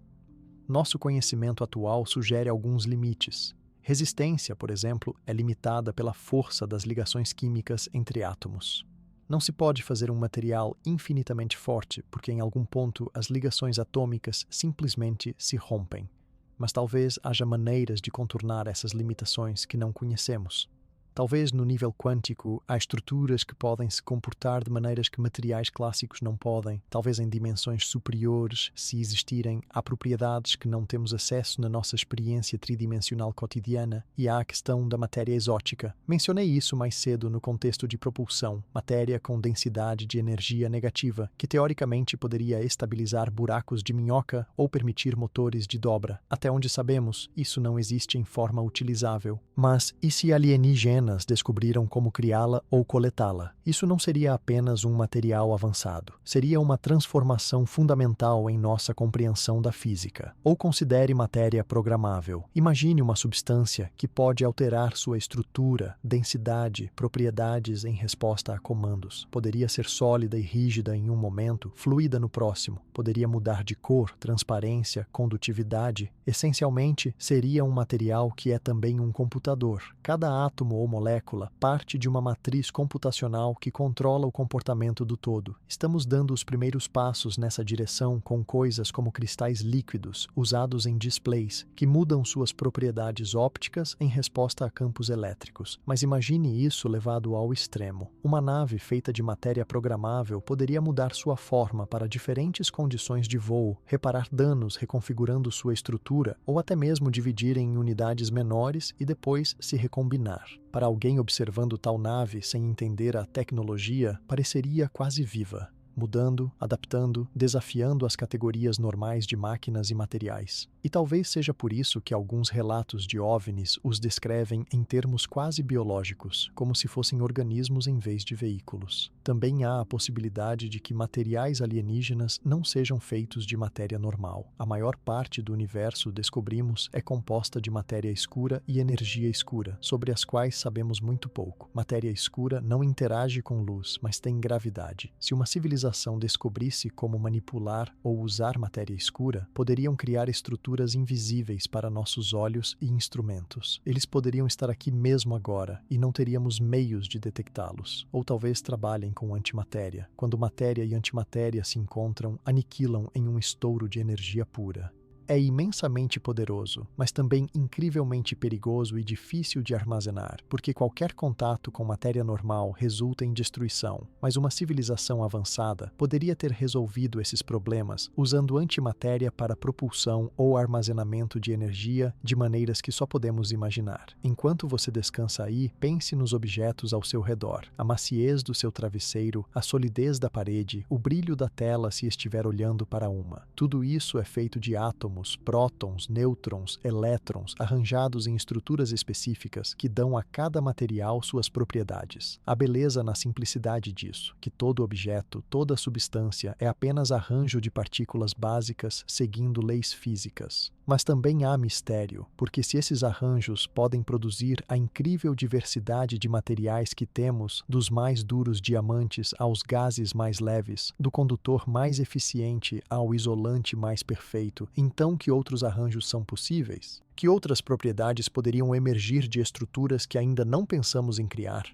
nosso conhecimento atual sugere alguns limites. Resistência, por exemplo, é limitada pela força das ligações químicas entre átomos. Não se pode fazer um material infinitamente forte, porque em algum ponto as ligações atômicas simplesmente se rompem. Mas talvez haja maneiras de contornar essas limitações que não conhecemos. Talvez no nível quântico há estruturas que podem se comportar de maneiras que materiais clássicos não podem. Talvez em dimensões superiores, se existirem, há propriedades que não temos acesso na nossa experiência tridimensional cotidiana, e há a questão da matéria exótica. Mencionei isso mais cedo no contexto de propulsão, matéria com densidade de energia negativa, que teoricamente poderia estabilizar buracos de minhoca ou permitir motores de dobra. Até onde sabemos, isso não existe em forma utilizável. Mas e se alienígenas descobriram como criá-la ou coletá-la? Isso não seria apenas um material avançado. Seria uma transformação fundamental em nossa compreensão da física. Ou considere matéria programável. Imagine uma substância que pode alterar sua estrutura, densidade, propriedades em resposta a comandos. Poderia ser sólida e rígida em um momento, fluida no próximo. Poderia mudar de cor, transparência, condutividade. Essencialmente, seria um material que é também um computador. Cada átomo ou molécula parte de uma matriz computacional que controla o comportamento do todo. Estamos dando os primeiros passos nessa direção com coisas como cristais líquidos, usados em displays, que mudam suas propriedades ópticas em resposta a campos elétricos. Mas imagine isso levado ao extremo. Uma nave feita de matéria programável poderia mudar sua forma para diferentes condições de voo, reparar danos reconfigurando sua estrutura ou até mesmo dividir em unidades menores e depois se recombinar. Para alguém observando tal nave sem entender a tecnologia, pareceria quase viva, mudando, adaptando, desafiando as categorias normais de máquinas e materiais. E talvez seja por isso que alguns relatos de OVNIs os descrevem em termos quase biológicos, como se fossem organismos em vez de veículos. Também há a possibilidade de que materiais alienígenas não sejam feitos de matéria normal. A maior parte do universo, descobrimos, é composta de matéria escura e energia escura, sobre as quais sabemos muito pouco. Matéria escura não interage com luz, mas tem gravidade. Se uma civilização descobrisse como manipular ou usar matéria escura, poderiam criar estruturas invisíveis para nossos olhos e instrumentos. Eles poderiam estar aqui mesmo agora e não teríamos meios de detectá-los. Ou talvez trabalhem com antimatéria. Quando matéria e antimatéria se encontram, aniquilam em um estouro de energia pura. É imensamente poderoso, mas também incrivelmente perigoso e difícil de armazenar, porque qualquer contato com matéria normal resulta em destruição. Mas uma civilização avançada poderia ter resolvido esses problemas usando antimatéria para propulsão ou armazenamento de energia de maneiras que só podemos imaginar. Enquanto você descansa aí, pense nos objetos ao seu redor, a maciez do seu travesseiro, a solidez da parede, o brilho da tela se estiver olhando para uma. Tudo isso é feito de átomos, prótons, nêutrons, elétrons, arranjados em estruturas específicas que dão a cada material suas propriedades. A beleza na simplicidade disso, que todo objeto, toda substância é apenas arranjo de partículas básicas seguindo leis físicas. Mas também há mistério, porque se esses arranjos podem produzir a incrível diversidade de materiais que temos, dos mais duros diamantes aos gases mais leves, do condutor mais eficiente ao isolante mais perfeito, então que outros arranjos são possíveis? Que outras propriedades poderiam emergir de estruturas que ainda não pensamos em criar?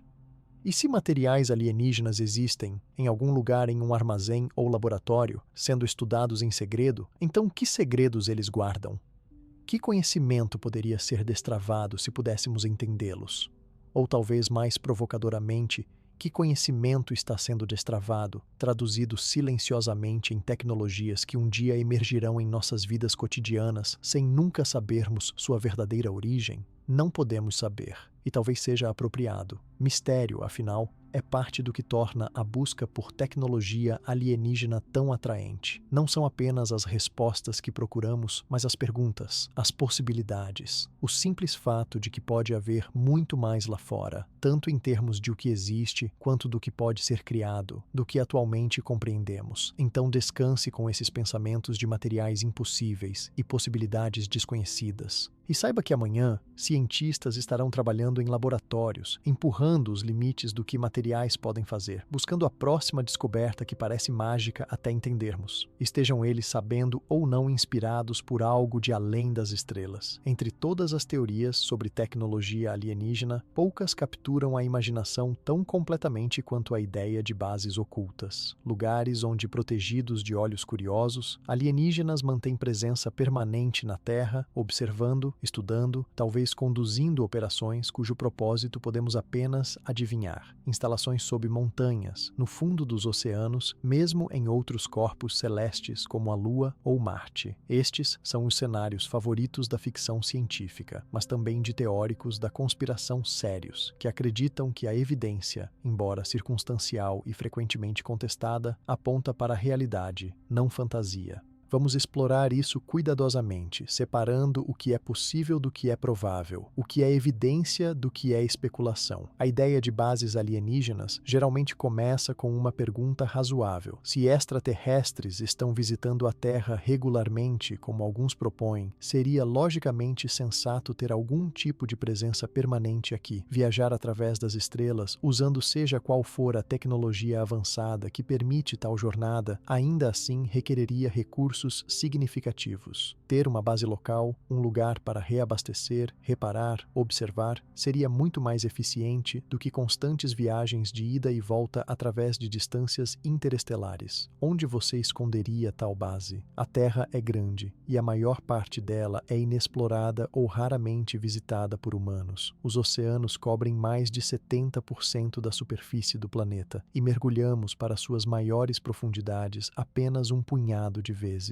E se materiais alienígenas existem em algum lugar em um armazém ou laboratório, sendo estudados em segredo, então que segredos eles guardam? Que conhecimento poderia ser destravado se pudéssemos entendê-los? Ou talvez mais provocadoramente, que conhecimento está sendo destravado, traduzido silenciosamente em tecnologias que um dia emergirão em nossas vidas cotidianas sem nunca sabermos sua verdadeira origem? Não podemos saber, e talvez seja apropriado. Mistério, afinal, é parte do que torna a busca por tecnologia alienígena tão atraente. Não são apenas as respostas que procuramos, mas as perguntas, as possibilidades. O simples fato de que pode haver muito mais lá fora tanto em termos de o que existe, quanto do que pode ser criado, do que atualmente compreendemos. Então descanse com esses pensamentos de materiais impossíveis e possibilidades desconhecidas. E saiba que amanhã, cientistas estarão trabalhando em laboratórios, empurrando os limites do que materiais podem fazer, buscando a próxima descoberta que parece mágica até entendermos. Estejam eles sabendo ou não inspirados por algo de além das estrelas. Entre todas as teorias sobre tecnologia alienígena, poucas capturam a imaginação tão completamente quanto a ideia de bases ocultas. Lugares onde, protegidos de olhos curiosos, alienígenas mantêm presença permanente na Terra, observando, estudando, talvez conduzindo operações cujo propósito podemos apenas adivinhar. Instalações sob montanhas, no fundo dos oceanos, mesmo em outros corpos celestes como a Lua ou Marte. Estes são os cenários favoritos da ficção científica, mas também de teóricos da conspiração sérios, que acreditam que a evidência, embora circunstancial e frequentemente contestada, aponta para a realidade, não fantasia. Vamos explorar isso cuidadosamente, separando o que é possível do que é provável, o que é evidência do que é especulação. A ideia de bases alienígenas geralmente começa com uma pergunta razoável. Se extraterrestres estão visitando a Terra regularmente, como alguns propõem, seria logicamente sensato ter algum tipo de presença permanente aqui. Viajar através das estrelas, usando seja qual for a tecnologia avançada que permite tal jornada, ainda assim requereria recursos significativos. Ter uma base local, um lugar para reabastecer, reparar, observar, seria muito mais eficiente do que constantes viagens de ida e volta através de distâncias interestelares. Onde você esconderia tal base? A Terra é grande, e a maior parte dela é inexplorada ou raramente visitada por humanos. Os oceanos cobrem mais de 70% da superfície do planeta, e mergulhamos para suas maiores profundidades apenas um punhado de vezes.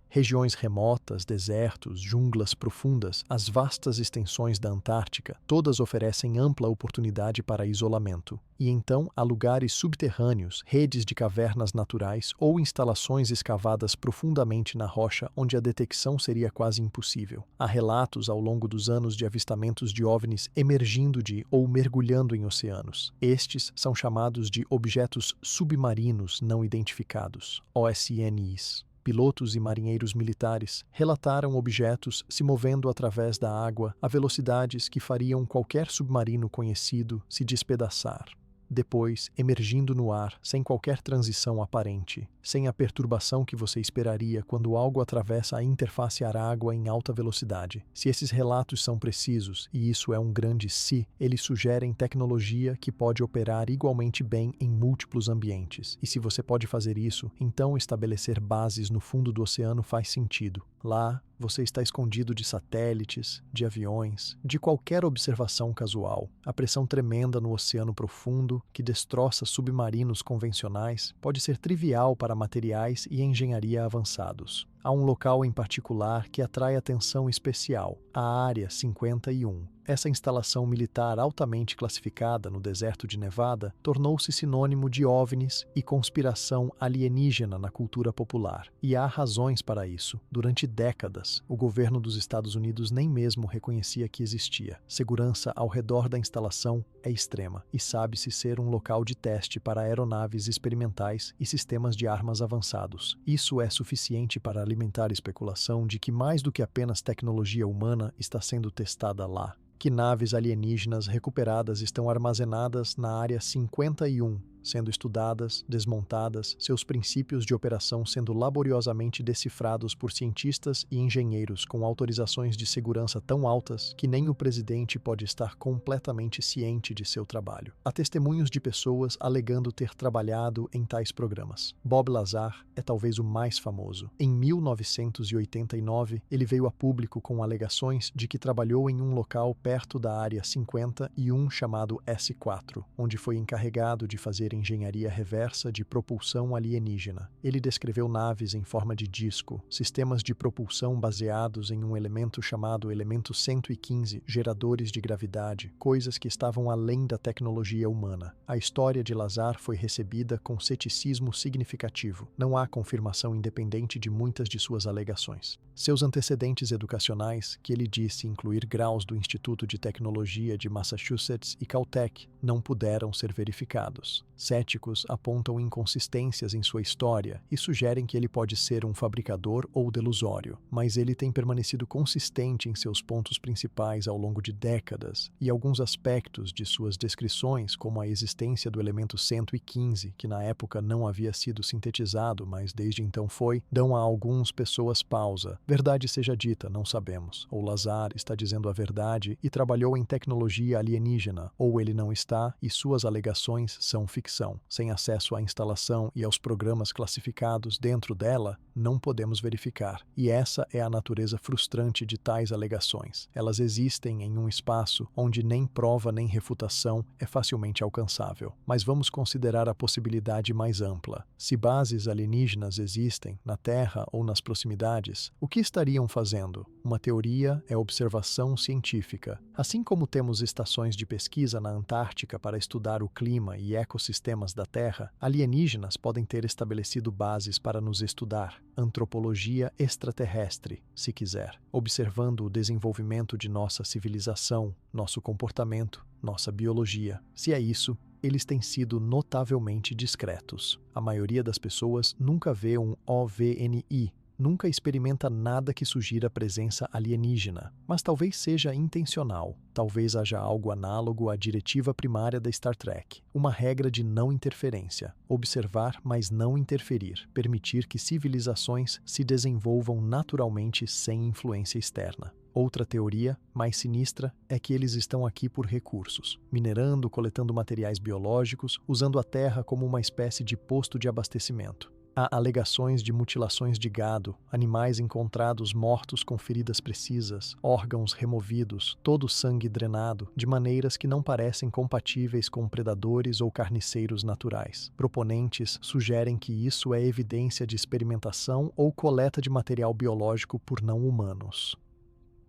Regiões remotas, desertos, junglas profundas, as vastas extensões da Antártica, todas oferecem ampla oportunidade para isolamento. E então há lugares subterrâneos, redes de cavernas naturais ou instalações escavadas profundamente na rocha onde a detecção seria quase impossível. Há relatos ao longo dos anos de avistamentos de OVNIs emergindo de ou mergulhando em oceanos. Estes são chamados de objetos submarinos não identificados, OSNIs. Pilotos e marinheiros militares relataram objetos se movendo através da água a velocidades que fariam qualquer submarino conhecido se despedaçar. Depois, emergindo no ar, sem qualquer transição aparente, sem a perturbação que você esperaria quando algo atravessa a interface ar-água em alta velocidade. Se esses relatos são precisos, e isso é um grande se, eles sugerem tecnologia que pode operar igualmente bem em múltiplos ambientes. E se você pode fazer isso, então estabelecer bases no fundo do oceano faz sentido. Lá, você está escondido de satélites, de aviões, de qualquer observação casual. A pressão tremenda no oceano profundo, que destroça submarinos convencionais, pode ser trivial para materiais e engenharia avançados. Há um local em particular que atrai atenção especial, a Área 51. Essa instalação militar altamente classificada no deserto de Nevada tornou-se sinônimo de OVNIs e conspiração alienígena na cultura popular. E há razões para isso. Durante décadas, o governo dos Estados Unidos nem mesmo reconhecia que existia. Segurança ao redor da instalação é extrema e sabe-se ser um local de teste para aeronaves experimentais e sistemas de armas avançados. Isso é suficiente para alimentar a especulação de que mais do que apenas tecnologia humana está sendo testada lá. Que naves alienígenas recuperadas estão armazenadas na Área 51, sendo estudadas, desmontadas, seus princípios de operação sendo laboriosamente decifrados por cientistas e engenheiros com autorizações de segurança tão altas que nem o presidente pode estar completamente ciente de seu trabalho. Há testemunhos de pessoas alegando ter trabalhado em tais programas. Bob Lazar é talvez o mais famoso. Em 1989, ele veio a público com alegações de que trabalhou em um local perto da Área 51 chamado S4, onde foi encarregado de fazer desenvolver engenharia reversa de propulsão alienígena. Ele descreveu naves em forma de disco, sistemas de propulsão baseados em um elemento chamado elemento 115, geradores de gravidade, coisas que estavam além da tecnologia humana. A história de Lazar foi recebida com ceticismo significativo. Não há confirmação independente de muitas de suas alegações. Seus antecedentes educacionais, que ele disse incluir graus do Instituto de Tecnologia de Massachusetts e Caltech, não puderam ser verificados. Céticos apontam inconsistências em sua história e sugerem que ele pode ser um fabricador ou delusório, mas ele tem permanecido consistente em seus pontos principais ao longo de décadas, e alguns aspectos de suas descrições, como a existência do elemento 115, que na época não havia sido sintetizado, mas desde então foi, dão a algumas pessoas pausa. Verdade seja dita, não sabemos. Ou Lazar está dizendo a verdade e trabalhou em tecnologia alienígena, ou ele não está e suas alegações são ficção. Sem acesso à instalação e aos programas classificados dentro dela, não podemos verificar. E essa é a natureza frustrante de tais alegações. Elas existem em um espaço onde nem prova nem refutação é facilmente alcançável. Mas vamos considerar a possibilidade mais ampla. Se bases alienígenas existem na Terra ou nas proximidades, o que estariam fazendo? Uma teoria é observação científica. Assim como temos estações de pesquisa na Antártica para estudar o clima e ecossistemas da Terra, alienígenas podem ter estabelecido bases para nos estudar. Antropologia extraterrestre, se quiser, observando o desenvolvimento de nossa civilização, nosso comportamento, nossa biologia. Se é isso, eles têm sido notavelmente discretos. A maioria das pessoas nunca vê um OVNI, nunca experimenta nada que sugira presença alienígena, mas talvez seja intencional. Talvez haja algo análogo à diretiva primária da Star Trek, uma regra de não interferência, observar, mas não interferir, permitir que civilizações se desenvolvam naturalmente sem influência externa. Outra teoria, mais sinistra, é que eles estão aqui por recursos, minerando, coletando materiais biológicos, usando a Terra como uma espécie de posto de abastecimento. Há alegações de mutilações de gado, animais encontrados mortos com feridas precisas, órgãos removidos, todo o sangue drenado, de maneiras que não parecem compatíveis com predadores ou carniceiros naturais. Proponentes sugerem que isso é evidência de experimentação ou coleta de material biológico por não humanos.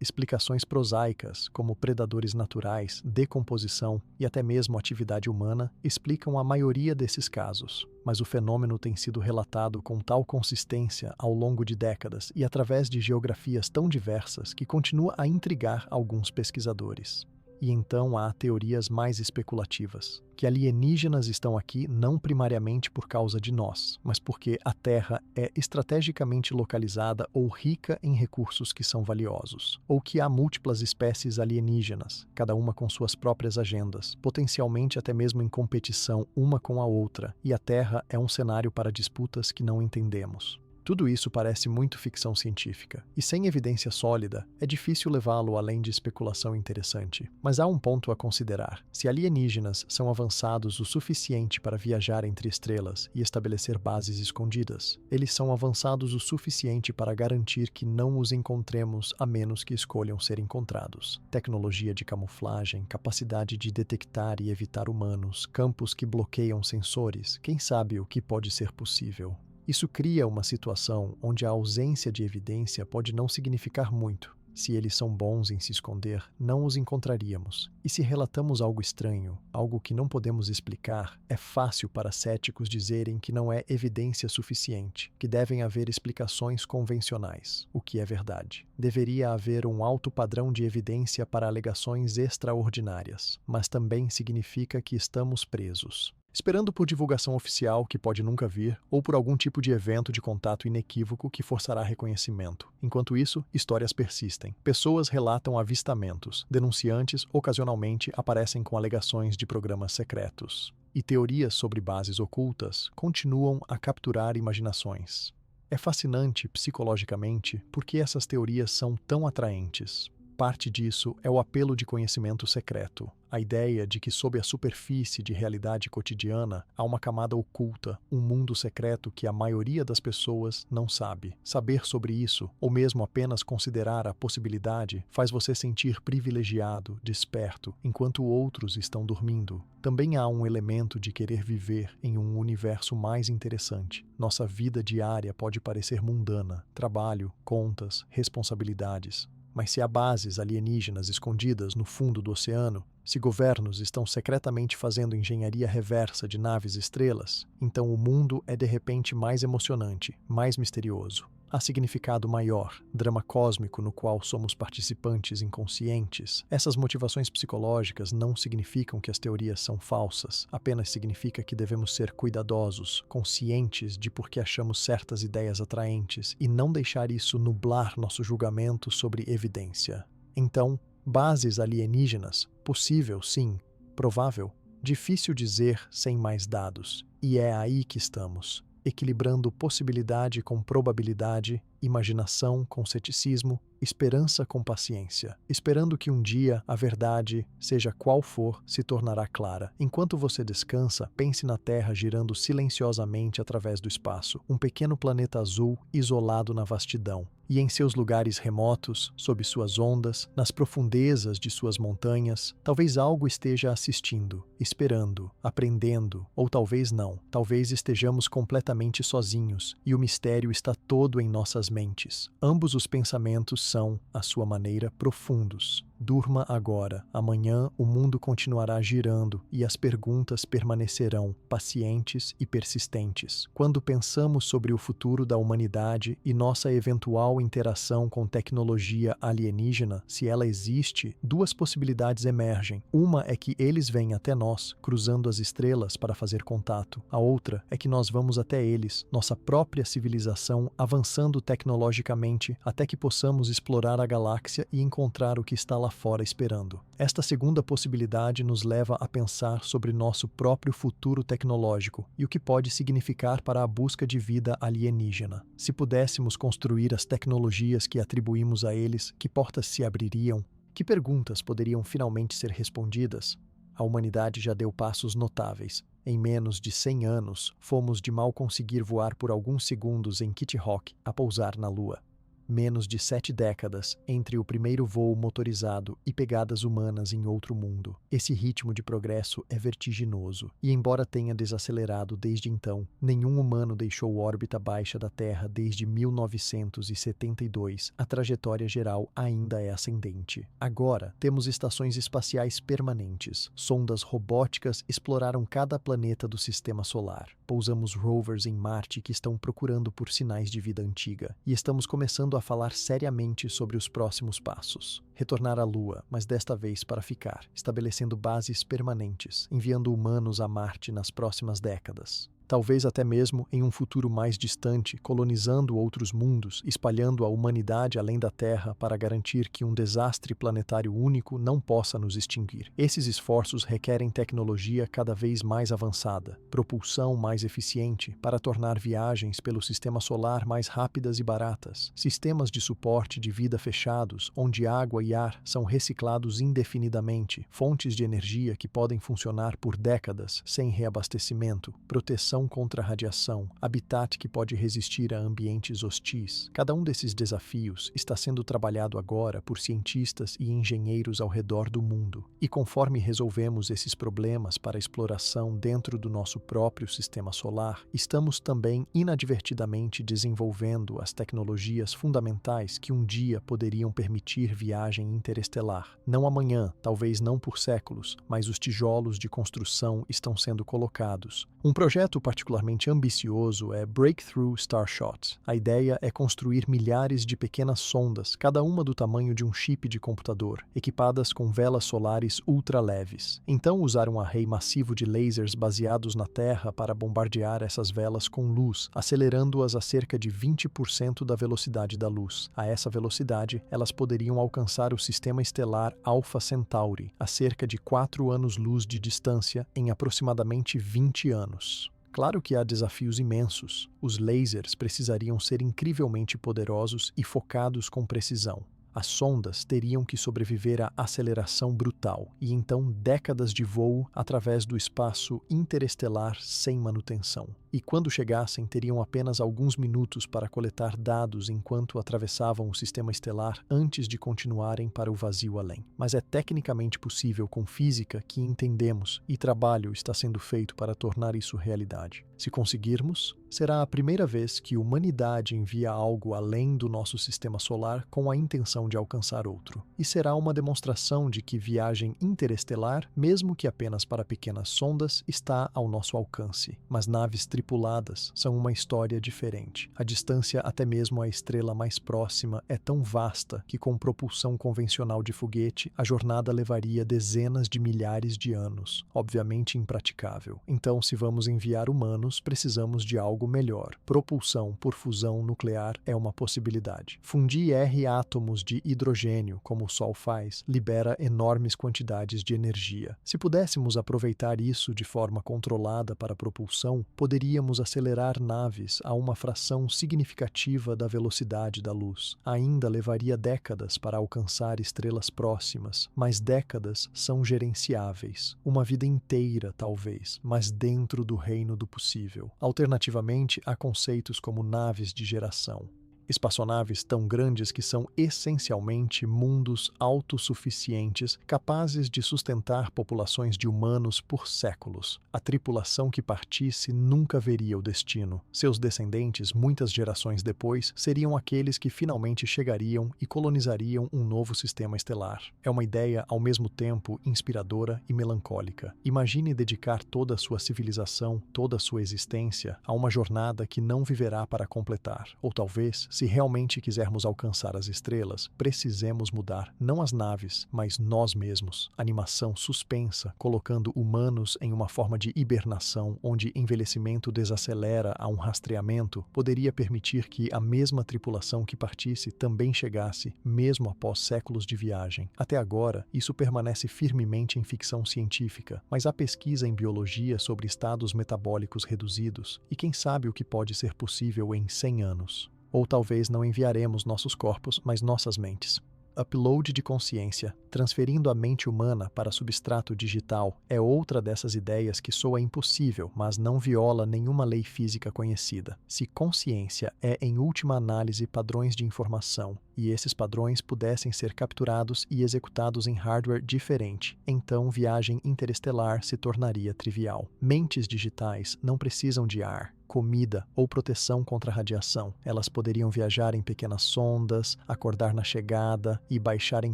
Explicações prosaicas, como predadores naturais, decomposição e até mesmo atividade humana, explicam a maioria desses casos. Mas o fenômeno tem sido relatado com tal consistência ao longo de décadas e através de geografias tão diversas que continua a intrigar alguns pesquisadores. E então há teorias mais especulativas, que alienígenas estão aqui não primariamente por causa de nós, mas porque a Terra é estrategicamente localizada ou rica em recursos que são valiosos, ou que há múltiplas espécies alienígenas, cada uma com suas próprias agendas, potencialmente até mesmo em competição uma com a outra, e a Terra é um cenário para disputas que não entendemos. Tudo isso parece muito ficção científica, e sem evidência sólida, é difícil levá-lo além de especulação interessante. Mas há um ponto a considerar. Se alienígenas são avançados o suficiente para viajar entre estrelas e estabelecer bases escondidas, eles são avançados o suficiente para garantir que não os encontremos a menos que escolham ser encontrados. Tecnologia de camuflagem, capacidade de detectar e evitar humanos, campos que bloqueiam sensores, quem sabe o que pode ser possível? Isso cria uma situação onde a ausência de evidência pode não significar muito. Se eles são bons em se esconder, não os encontraríamos. E se relatamos algo estranho, algo que não podemos explicar, é fácil para céticos dizerem que não é evidência suficiente, que devem haver explicações convencionais, o que é verdade. Deveria haver um alto padrão de evidência para alegações extraordinárias, mas também significa que estamos presos, esperando por divulgação oficial que pode nunca vir, ou por algum tipo de evento de contato inequívoco que forçará reconhecimento. Enquanto isso, histórias persistem. Pessoas relatam avistamentos. Denunciantes, ocasionalmente, aparecem com alegações de programas secretos. E teorias sobre bases ocultas continuam a capturar imaginações. É fascinante, psicologicamente, porque essas teorias são tão atraentes. Parte disso é o apelo de conhecimento secreto, a ideia de que sob a superfície de realidade cotidiana há uma camada oculta, um mundo secreto que a maioria das pessoas não sabe. Saber sobre isso, ou mesmo apenas considerar a possibilidade, faz você sentir privilegiado, desperto, enquanto outros estão dormindo. Também há um elemento de querer viver em um universo mais interessante. Nossa vida diária pode parecer mundana, trabalho, contas, responsabilidades. Mas se há bases alienígenas escondidas no fundo do oceano, se governos estão secretamente fazendo engenharia reversa de naves estrelas, então o mundo é de repente mais emocionante, mais misterioso. Há significado maior, drama cósmico no qual somos participantes inconscientes. Essas motivações psicológicas não significam que as teorias são falsas, apenas significa que devemos ser cuidadosos, conscientes de por que achamos certas ideias atraentes e não deixar isso nublar nosso julgamento sobre evidência. Então, bases alienígenas, possível sim, provável, difícil dizer sem mais dados. E é aí que estamos, equilibrando possibilidade com probabilidade, imaginação com ceticismo, esperança com paciência, esperando que um dia a verdade, seja qual for, se tornará clara. Enquanto você descansa, pense na Terra girando silenciosamente através do espaço, um pequeno planeta azul isolado na vastidão. E em seus lugares remotos, sob suas ondas, nas profundezas de suas montanhas, talvez algo esteja assistindo, esperando, aprendendo, ou talvez não. Talvez estejamos completamente sozinhos e o mistério está todo em nossas mentes. Ambos os pensamentos são, à sua maneira, profundos. Durma agora. Amanhã o mundo continuará girando e as perguntas permanecerão pacientes e persistentes. Quando pensamos sobre o futuro da humanidade e nossa eventual interação com tecnologia alienígena, se ela existe, duas possibilidades emergem. Uma é que eles vêm até nós, cruzando as estrelas para fazer contato. A outra é que nós vamos até eles, nossa própria civilização, avançando tecnologicamente até que possamos explorar a galáxia e encontrar o que está lá fora esperando. Esta segunda possibilidade nos leva a pensar sobre nosso próprio futuro tecnológico e o que pode significar para a busca de vida alienígena. Se pudéssemos construir as tecnologias que atribuímos a eles, que portas se abririam? Que perguntas poderiam finalmente ser respondidas? A humanidade já deu passos notáveis. Em menos de 100 anos, fomos de mal conseguir voar por alguns segundos em Kitty Hawk a pousar na Lua. Menos de 7 décadas entre o primeiro voo motorizado e pegadas humanas em outro mundo. Esse ritmo de progresso é vertiginoso, e embora tenha desacelerado desde então, nenhum humano deixou órbita baixa da Terra desde 1972. A trajetória geral ainda é ascendente. Agora, temos estações espaciais permanentes. Sondas robóticas exploraram cada planeta do sistema solar. Pousamos rovers em Marte que estão procurando por sinais de vida antiga, e estamos começando a falar seriamente sobre os próximos passos. Retornar à Lua, mas desta vez para ficar, estabelecendo bases permanentes, enviando humanos a Marte nas próximas décadas. Talvez até mesmo em um futuro mais distante, colonizando outros mundos, espalhando a humanidade além da Terra para garantir que um desastre planetário único não possa nos extinguir. Esses esforços requerem tecnologia cada vez mais avançada, propulsão mais eficiente para tornar viagens pelo sistema solar mais rápidas e baratas, sistemas de suporte de vida fechados, onde água e ar são reciclados indefinidamente, fontes de energia que podem funcionar por décadas sem reabastecimento, proteção contra a radiação, habitat que pode resistir a ambientes hostis. Cada um desses desafios está sendo trabalhado agora por cientistas e engenheiros ao redor do mundo. E conforme resolvemos esses problemas para exploração dentro do nosso próprio sistema solar, estamos também inadvertidamente desenvolvendo as tecnologias fundamentais que um dia poderiam permitir viagem interestelar. Não amanhã, talvez não por séculos, mas os tijolos de construção estão sendo colocados. Um projeto particularmente ambicioso é Breakthrough Starshot. A ideia é construir milhares de pequenas sondas, cada uma do tamanho de um chip de computador, equipadas com velas solares ultra leves. Então usar um array massivo de lasers baseados na Terra para bombardear essas velas com luz, acelerando-as a cerca de 20% da velocidade da luz. A essa velocidade, elas poderiam alcançar o sistema estelar Alpha Centauri, a cerca de 4 anos-luz de distância, em aproximadamente 20 anos. Claro que há desafios imensos. Os lasers precisariam ser incrivelmente poderosos e focados com precisão. As sondas teriam que sobreviver à aceleração brutal e então décadas de voo através do espaço interestelar sem manutenção. E quando chegassem, teriam apenas alguns minutos para coletar dados enquanto atravessavam o sistema estelar antes de continuarem para o vazio além. Mas é tecnicamente possível com física que entendemos e trabalho está sendo feito para tornar isso realidade. Se conseguirmos, será a primeira vez que a humanidade envia algo além do nosso sistema solar com a intenção de alcançar outro. E será uma demonstração de que viagem interestelar, mesmo que apenas para pequenas sondas, está ao nosso alcance. Mas naves tripuladas são uma história diferente. A distância até mesmo à estrela mais próxima é tão vasta que com propulsão convencional de foguete, a jornada levaria dezenas de milhares de anos, obviamente impraticável. Então, se vamos enviar humanos, precisamos de algo melhor. Propulsão por fusão nuclear é uma possibilidade. Fundir R átomos de hidrogênio, como o Sol faz, libera enormes quantidades de energia. Se pudéssemos aproveitar isso de forma controlada para propulsão, poderíamos acelerar naves a uma fração significativa da velocidade da luz. Ainda levaria décadas para alcançar estrelas próximas, mas décadas são gerenciáveis. Uma vida inteira, talvez, mas dentro do reino do possível. Alternativamente, há conceitos como naves de geração. Espaçonaves tão grandes que são essencialmente mundos autossuficientes, capazes de sustentar populações de humanos por séculos. A tripulação que partisse nunca veria o destino. Seus descendentes, muitas gerações depois, seriam aqueles que finalmente chegariam e colonizariam um novo sistema estelar. É uma ideia ao mesmo tempo inspiradora e melancólica. Imagine dedicar toda a sua civilização, toda a sua existência, a uma jornada que não viverá para completar, ou talvez, se realmente quisermos alcançar as estrelas, precisemos mudar não as naves, mas nós mesmos. Animação suspensa, colocando humanos em uma forma de hibernação, onde envelhecimento desacelera a um rastreamento, poderia permitir que a mesma tripulação que partisse também chegasse, mesmo após séculos de viagem. Até agora, isso permanece firmemente em ficção científica, mas há pesquisa em biologia sobre estados metabólicos reduzidos, e quem sabe o que pode ser possível em 100 anos. Ou talvez não enviaremos nossos corpos, mas nossas mentes. Upload de consciência, transferindo a mente humana para substrato digital, é outra dessas ideias que soa impossível, mas não viola nenhuma lei física conhecida. Se consciência é, em última análise, padrões de informação, e esses padrões pudessem ser capturados e executados em hardware diferente, então viagem interestelar se tornaria trivial. Mentes digitais não precisam de ar, comida ou proteção contra radiação. Elas poderiam viajar em pequenas sondas, acordar na chegada e baixar em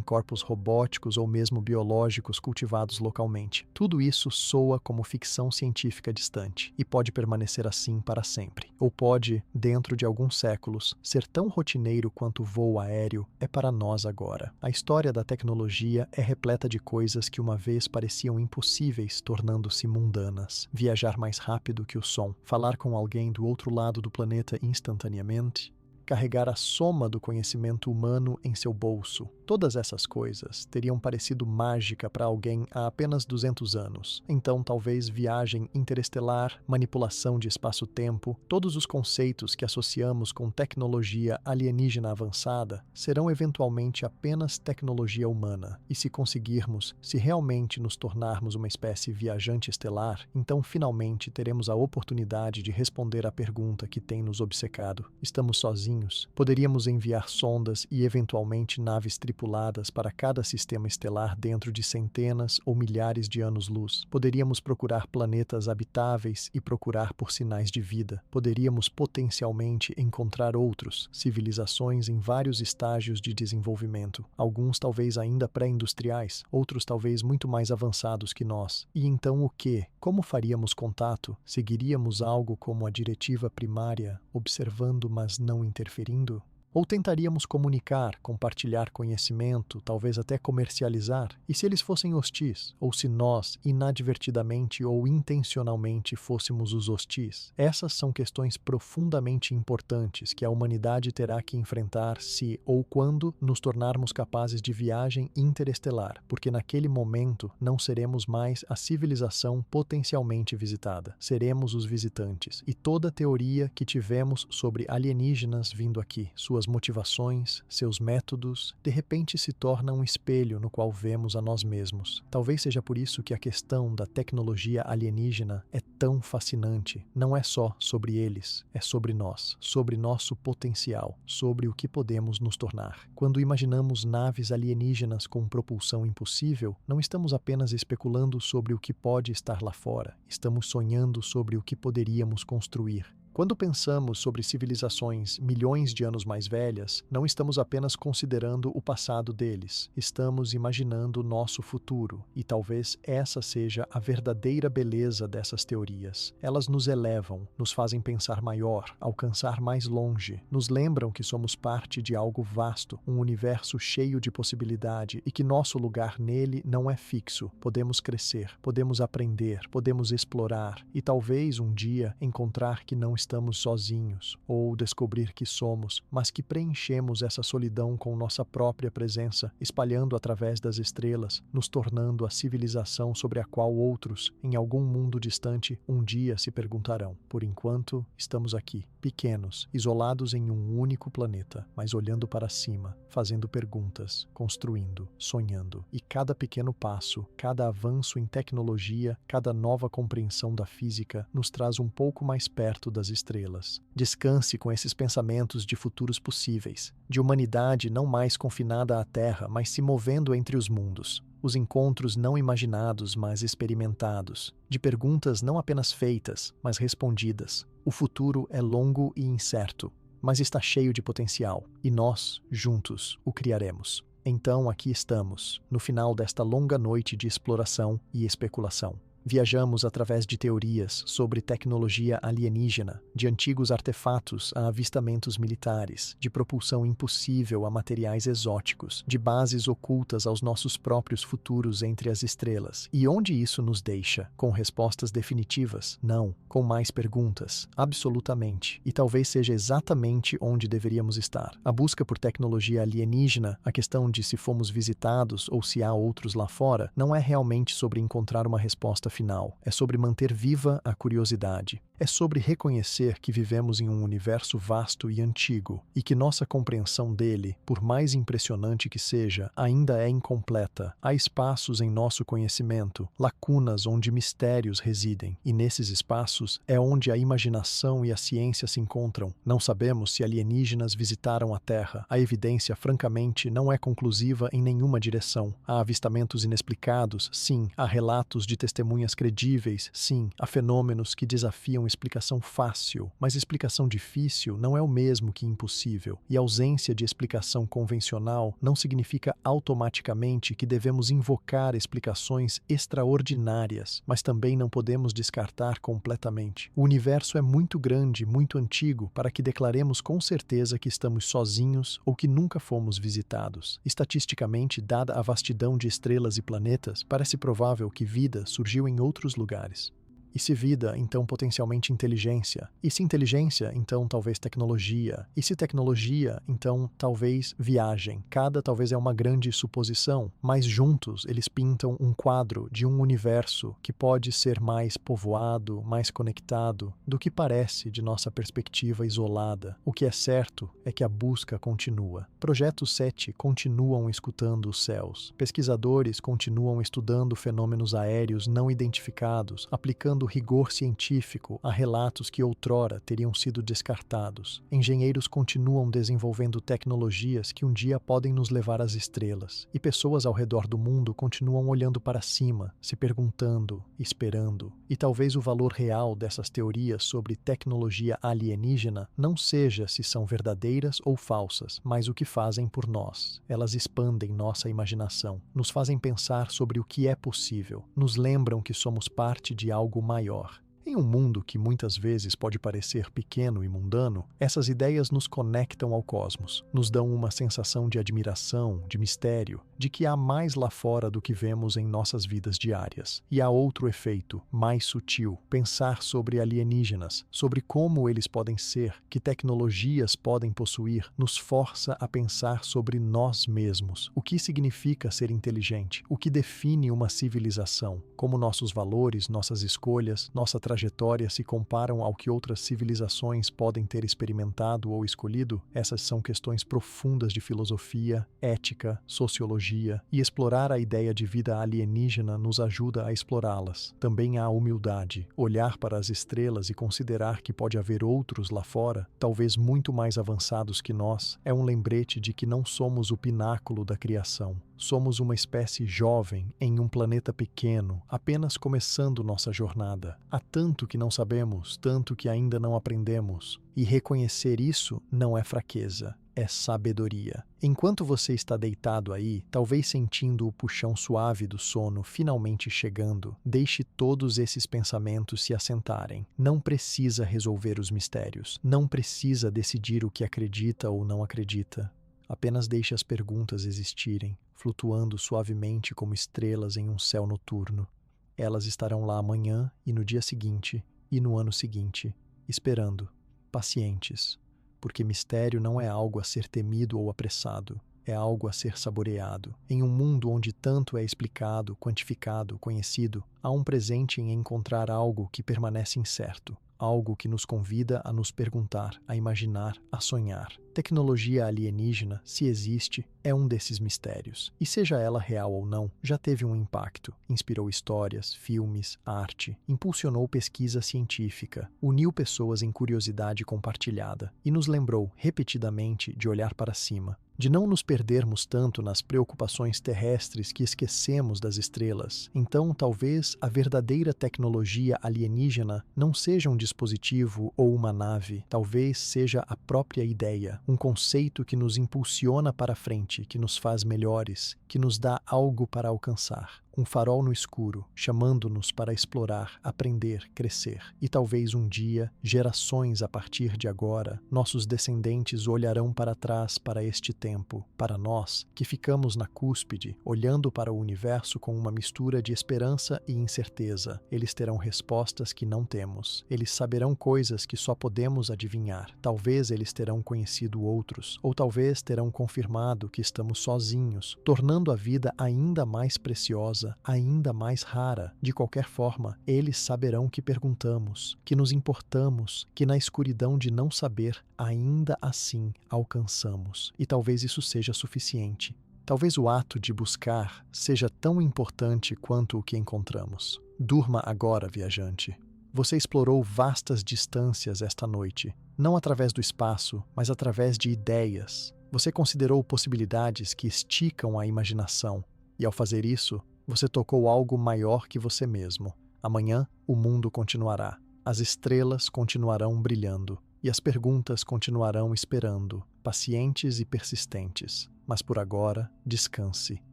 corpos robóticos ou mesmo biológicos cultivados localmente. Tudo isso soa como ficção científica distante e pode permanecer assim para sempre. Ou pode, dentro de alguns séculos, ser tão rotineiro quanto o voo aéreo é para nós agora. A história da tecnologia é repleta de coisas que uma vez pareciam impossíveis, tornando-se mundanas. Viajar mais rápido que o som, falar com alguém do outro lado do planeta instantaneamente, carregar a soma do conhecimento humano em seu bolso. Todas essas coisas teriam parecido mágica para alguém há apenas 200 anos. Então, talvez viagem interestelar, manipulação de espaço-tempo, todos os conceitos que associamos com tecnologia alienígena avançada serão eventualmente apenas tecnologia humana. E se conseguirmos, se realmente nos tornarmos uma espécie viajante estelar, então finalmente teremos a oportunidade de responder à pergunta que tem nos obcecado. Estamos sozinhos? Poderíamos enviar sondas e eventualmente naves tripuladas para cada sistema estelar dentro de centenas ou milhares de anos-luz. Poderíamos procurar planetas habitáveis e procurar por sinais de vida. Poderíamos potencialmente encontrar outros, civilizações em vários estágios de desenvolvimento. Alguns talvez ainda pré-industriais, outros talvez muito mais avançados que nós. E então o quê? Como faríamos contato? Seguiríamos algo como a diretiva primária, observando mas não interferindo? Ou tentaríamos comunicar, compartilhar conhecimento, talvez até comercializar? E se eles fossem hostis? Ou se nós, inadvertidamente ou intencionalmente, fôssemos os hostis? Essas são questões profundamente importantes que a humanidade terá que enfrentar se ou quando nos tornarmos capazes de viagem interestelar, porque naquele momento não seremos mais a civilização potencialmente visitada. Seremos os visitantes. E toda teoria que tivemos sobre alienígenas vindo aqui, suas suas motivações, seus métodos, de repente se torna um espelho no qual vemos a nós mesmos. Talvez seja por isso que a questão da tecnologia alienígena é tão fascinante. Não é só sobre eles, é sobre nós, sobre nosso potencial, sobre o que podemos nos tornar. Quando imaginamos naves alienígenas com propulsão impossível, não estamos apenas especulando sobre o que pode estar lá fora, estamos sonhando sobre o que poderíamos construir. Quando pensamos sobre civilizações milhões de anos mais velhas, não estamos apenas considerando o passado deles, estamos imaginando o nosso futuro, e talvez essa seja a verdadeira beleza dessas teorias. Elas nos elevam, nos fazem pensar maior, alcançar mais longe, nos lembram que somos parte de algo vasto, um universo cheio de possibilidade e que nosso lugar nele não é fixo. Podemos crescer, podemos aprender, podemos explorar e talvez um dia encontrar que não estamos sozinhos, ou descobrir que somos, mas que preenchemos essa solidão com nossa própria presença, espalhando através das estrelas, nos tornando a civilização sobre a qual outros, em algum mundo distante, um dia se perguntarão. Por enquanto, estamos aqui, pequenos, isolados em um único planeta, mas olhando para cima, fazendo perguntas, construindo, sonhando. E cada pequeno passo, cada avanço em tecnologia, cada nova compreensão da física, nos traz um pouco mais perto das estrelas. Descanse com esses pensamentos de futuros possíveis, de humanidade não mais confinada à Terra, mas se movendo entre os mundos. Os encontros não imaginados, mas experimentados, de perguntas não apenas feitas, mas respondidas. O futuro é longo e incerto, mas está cheio de potencial, e nós, juntos, o criaremos. Então aqui estamos, no final desta longa noite de exploração e especulação. Viajamos através de teorias sobre tecnologia alienígena, de antigos artefatos a avistamentos militares, de propulsão impossível a materiais exóticos, de bases ocultas aos nossos próprios futuros entre as estrelas. E onde isso nos deixa? Com respostas definitivas? Não. Com mais perguntas? Absolutamente. E talvez seja exatamente onde deveríamos estar. A busca por tecnologia alienígena, a questão de se fomos visitados ou se há outros lá fora, não é realmente sobre encontrar uma resposta final, é sobre manter viva a curiosidade. É sobre reconhecer que vivemos em um universo vasto e antigo e que nossa compreensão dele, por mais impressionante que seja, ainda é incompleta. Há espaços em nosso conhecimento, lacunas onde mistérios residem, e nesses espaços é onde a imaginação e a ciência se encontram. Não sabemos se alienígenas visitaram a Terra. A evidência, francamente, não é conclusiva em nenhuma direção. Há avistamentos inexplicados, sim. Há relatos de testemunhas credíveis, sim. Há fenômenos que desafiam explicação fácil, mas explicação difícil não é o mesmo que impossível, e a ausência de explicação convencional não significa automaticamente que devemos invocar explicações extraordinárias, mas também não podemos descartar completamente. O universo é muito grande, muito antigo, para que declaremos com certeza que estamos sozinhos ou que nunca fomos visitados. Estatisticamente, dada a vastidão de estrelas e planetas, parece provável que vida surgiu em outros lugares. E se vida, então potencialmente inteligência. E se inteligência, então talvez tecnologia. E se tecnologia, então talvez viagem. Cada talvez é uma grande suposição, mas juntos eles pintam um quadro de um universo que pode ser mais povoado, mais conectado do que parece de nossa perspectiva isolada. O que é certo é que a busca continua. Projetos 7 continuam escutando os céus. Pesquisadores continuam estudando fenômenos aéreos não identificados, aplicando rigor científico a relatos que outrora teriam sido descartados. Engenheiros continuam desenvolvendo tecnologias que um dia podem nos levar às estrelas. E pessoas ao redor do mundo continuam olhando para cima, se perguntando, esperando. E talvez o valor real dessas teorias sobre tecnologia alienígena não seja se são verdadeiras ou falsas, mas o que fazem por nós. Elas expandem nossa imaginação, nos fazem pensar sobre o que é possível, nos lembram que somos parte de algo maior. Em um mundo que muitas vezes pode parecer pequeno e mundano, essas ideias nos conectam ao cosmos, nos dão uma sensação de admiração, de mistério, de que há mais lá fora do que vemos em nossas vidas diárias. E há outro efeito, mais sutil, pensar sobre alienígenas, sobre como eles podem ser, que tecnologias podem possuir, nos força a pensar sobre nós mesmos, o que significa ser inteligente, o que define uma civilização, como nossos valores, nossas escolhas, nossa trajetória se comparam ao que outras civilizações podem ter experimentado ou escolhido? Essas são questões profundas de filosofia, ética, sociologia, e explorar a ideia de vida alienígena nos ajuda a explorá-las. Também há humildade, olhar para as estrelas e considerar que pode haver outros lá fora, talvez muito mais avançados que nós, é um lembrete de que não somos o pináculo da criação. Somos uma espécie jovem em um planeta pequeno, apenas começando nossa jornada. Há tanto que não sabemos, tanto que ainda não aprendemos. E reconhecer isso não é fraqueza, é sabedoria. Enquanto você está deitado aí, talvez sentindo o puxão suave do sono finalmente chegando, deixe todos esses pensamentos se assentarem. Não precisa resolver os mistérios. Não precisa decidir o que acredita ou não acredita. Apenas deixe as perguntas existirem, flutuando suavemente como estrelas em um céu noturno. Elas estarão lá amanhã e no dia seguinte e no ano seguinte, esperando, pacientes, porque mistério não é algo a ser temido ou apressado, é algo a ser saboreado. Em um mundo onde tanto é explicado, quantificado, conhecido, há um presente em encontrar algo que permanece incerto. Algo que nos convida a nos perguntar, a imaginar, a sonhar. Tecnologia alienígena, se existe, é um desses mistérios. E seja ela real ou não, já teve um impacto. Inspirou histórias, filmes, arte, impulsionou pesquisa científica, uniu pessoas em curiosidade compartilhada e nos lembrou, repetidamente, de olhar para cima. De não nos perdermos tanto nas preocupações terrestres que esquecemos das estrelas. Então, talvez a verdadeira tecnologia alienígena não seja um dispositivo ou uma nave, talvez seja a própria ideia, um conceito que nos impulsiona para frente, que nos faz melhores, que nos dá algo para alcançar. Um farol no escuro, chamando-nos para explorar, aprender, crescer. E talvez um dia, gerações a partir de agora, nossos descendentes olharão para trás para este tempo, para nós, que ficamos na cúspide, olhando para o universo com uma mistura de esperança e incerteza. Eles terão respostas que não temos. Eles saberão coisas que só podemos adivinhar. Talvez eles terão conhecido outros, ou talvez terão confirmado que estamos sozinhos, tornando a vida ainda mais preciosa, ainda mais rara. De qualquer forma, eles saberão que perguntamos, que nos importamos, que na escuridão de não saber, ainda assim alcançamos. E talvez isso seja suficiente. Talvez o ato de buscar seja tão importante quanto o que encontramos. Durma agora, viajante. Você explorou vastas distâncias esta noite, não através do espaço, mas através de ideias. Você considerou possibilidades que esticam a imaginação, e ao fazer isso, você tocou algo maior que você mesmo. Amanhã, o mundo continuará. As estrelas continuarão brilhando. E as perguntas continuarão esperando, pacientes e persistentes. Mas por agora, descanse.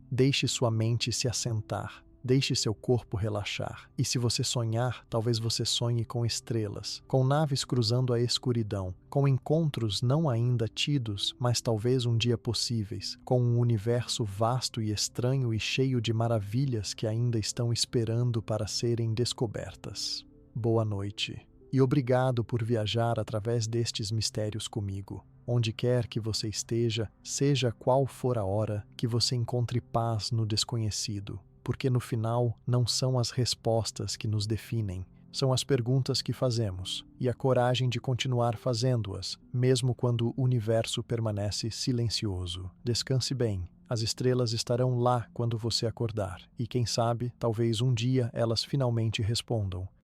Deixe sua mente se assentar. Deixe seu corpo relaxar. E se você sonhar, talvez você sonhe com estrelas, com naves cruzando a escuridão, com encontros não ainda tidos, mas talvez um dia possíveis, com um universo vasto e estranho e cheio de maravilhas que ainda estão esperando para serem descobertas. Boa noite. E obrigado por viajar através destes mistérios comigo. Onde quer que você esteja, seja qual for a hora, que você encontre paz no desconhecido. Porque no final não são as respostas que nos definem, são as perguntas que fazemos e a coragem de continuar fazendo-as, mesmo quando o universo permanece silencioso. Descanse bem, as estrelas estarão lá quando você acordar e quem sabe, talvez um dia elas finalmente respondam.